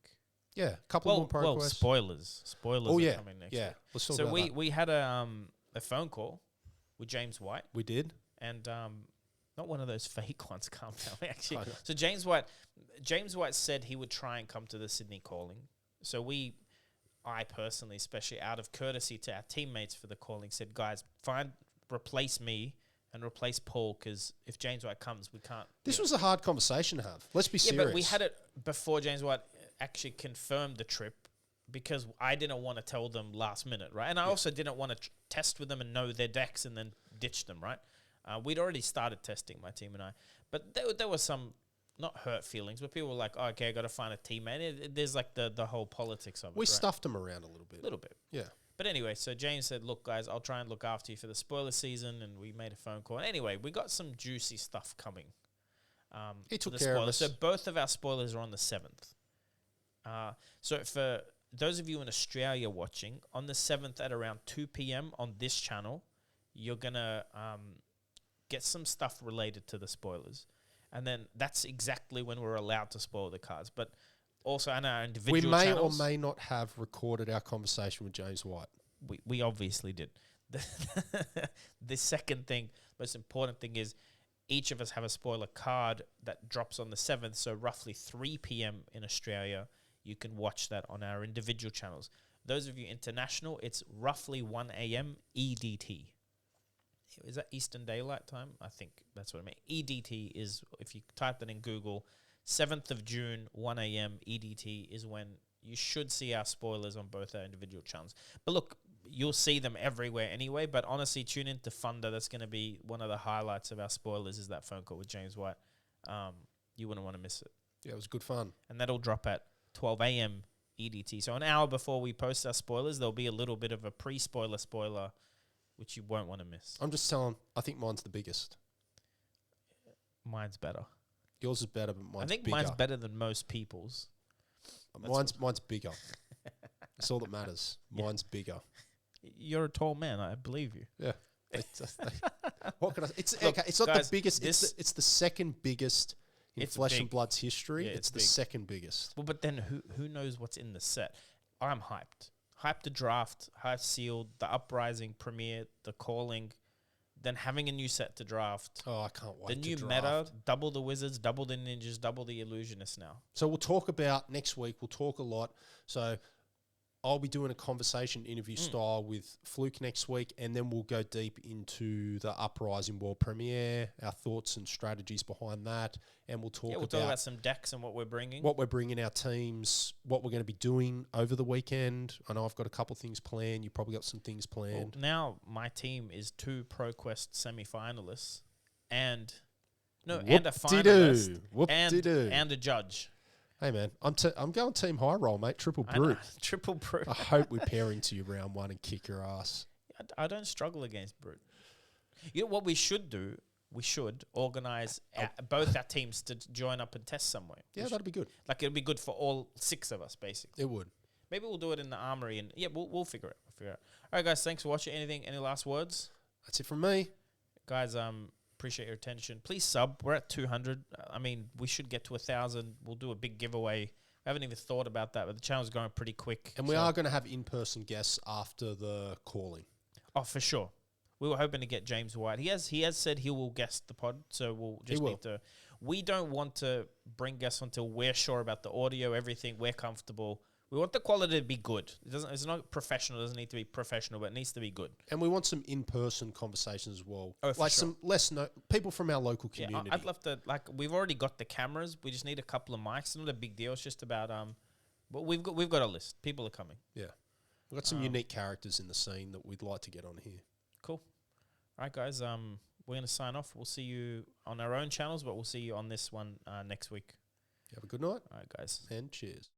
Yeah, a couple more Pro Quests. Spoilers. Spoilers are coming next week. Let's talk about that. We had a phone call with James White. We did. And not one of those fake ones, calm down, actually. So James White said he would try and come to the Sydney Calling. So I personally, especially out of courtesy to our teammates for the calling, said, guys, replace me and replace Paul, because if James White comes, we can't. This was a hard conversation to have. Let's be serious. Yeah, but we had it before James White actually confirmed the trip, because I didn't want to tell them last minute, right? And I also didn't want to test with them and know their decks and then ditch them, right? We'd already started testing, my team and I. But there was some, not hurt feelings, but people were like, oh, okay, I got to find a teammate. There's like the whole politics of it, We stuffed them around a little bit. A little bit. Yeah. But anyway, so James said, look, guys, I'll try and look after you for the spoiler season. And we made a phone call. Anyway, we got some juicy stuff coming. He took care of us. So both of our spoilers are on the 7th. So for those of you in Australia watching, on the 7th at around 2 p.m. on this channel, you're going to get some stuff related to the spoilers. And then that's exactly when we're allowed to spoil the cards. But also on our individual channels, or may not have recorded our conversation with James White. We obviously did. The second thing, most important thing is each of us have a spoiler card that drops on the 7th. So roughly 3 p.m. in Australia, you can watch that on our individual channels. Those of you international, it's roughly 1 a.m. EDT. Is that Eastern Daylight Time? I think that's what I mean. EDT is, if you type that in Google, 7th of June, 1 a.m. EDT is when you should see our spoilers on both our individual channels. But look, you'll see them everywhere anyway, but honestly, tune in to Thunder. That's going to be one of the highlights of our spoilers, is that phone call with James White. You wouldn't want to miss it. Yeah, it was good fun. And that'll drop at 12 a.m. EDT. So an hour before we post our spoilers, there'll be a little bit of a pre-spoiler spoiler, which you won't want to miss. I'm just telling, I think mine's the biggest. Mine's better. Yours is better, but mine's bigger. I think mine's better than most people's. Mine's bigger. That's all that matters. Mine's bigger. You're a tall man. I believe you. Yeah. What can I? It's Look, okay. It's not guys, the biggest. It's the second biggest In It's Flesh big. and Blood's history, Yeah, it's it's the big. second biggest. Well, but then who knows what's in the set? I'm hyped. Hyped the draft, hyped sealed, the uprising premiere, the calling, then having a new set to draft. Oh, I can't wait The to new draft. meta, double the wizards, double the ninjas, double the illusionists now. So we'll talk about next week. We'll talk a lot. So I'll be doing a conversation interview style with Fluke next week, and then we'll go deep into the Uprising World Premiere, our thoughts and strategies behind that, and we'll talk, Talk about some decks and what we're bringing. what we're bringing our teams, what we're going to be doing over the weekend. I know I've got a couple things planned. You probably got some things planned. Well, now my team is 2 ProQuest semi-finalists and a finalist and a judge. Hey man, I'm going team high roll, mate. Triple I know, brute. triple brute. I hope we pair into you round one and kick your ass. I don't struggle against brute. You know what we should do? We should organize both our teams to join up and test somewhere. Yeah, that'd be good. Like it'll be good for all 6 of us, basically. It would. Maybe we'll do it in the armory, and we'll figure it. All right, guys. Thanks for watching. Any last words, That's it from me. guys? Appreciate your attention. Please sub. We're at 200. I mean, we should get to 1,000. We'll do a big giveaway. I haven't even thought about that, but the channel's going pretty quick. And we are going to have in-person guests after the calling. Oh, for sure. We were hoping to get James White. He has said he will guest the pod, so we'll just need to. We don't want to bring guests until we're sure about the audio, everything. We're comfortable. We want the quality to be good. It's not professional. It doesn't need to be professional, but it needs to be good. And we want some in-person conversations as well. Oh, for like sure. some people from our local community. Yeah, I'd love to. Like, we've already got the cameras. We just need a couple of mics. It's not a big deal. It's just about but we've got a list. People are coming. Yeah, we've got some unique characters in the scene that we'd like to get on here. Cool. All right, guys. We're gonna sign off. We'll see you on our own channels, but we'll see you on this one next week. You have a good night. All right, guys. And cheers.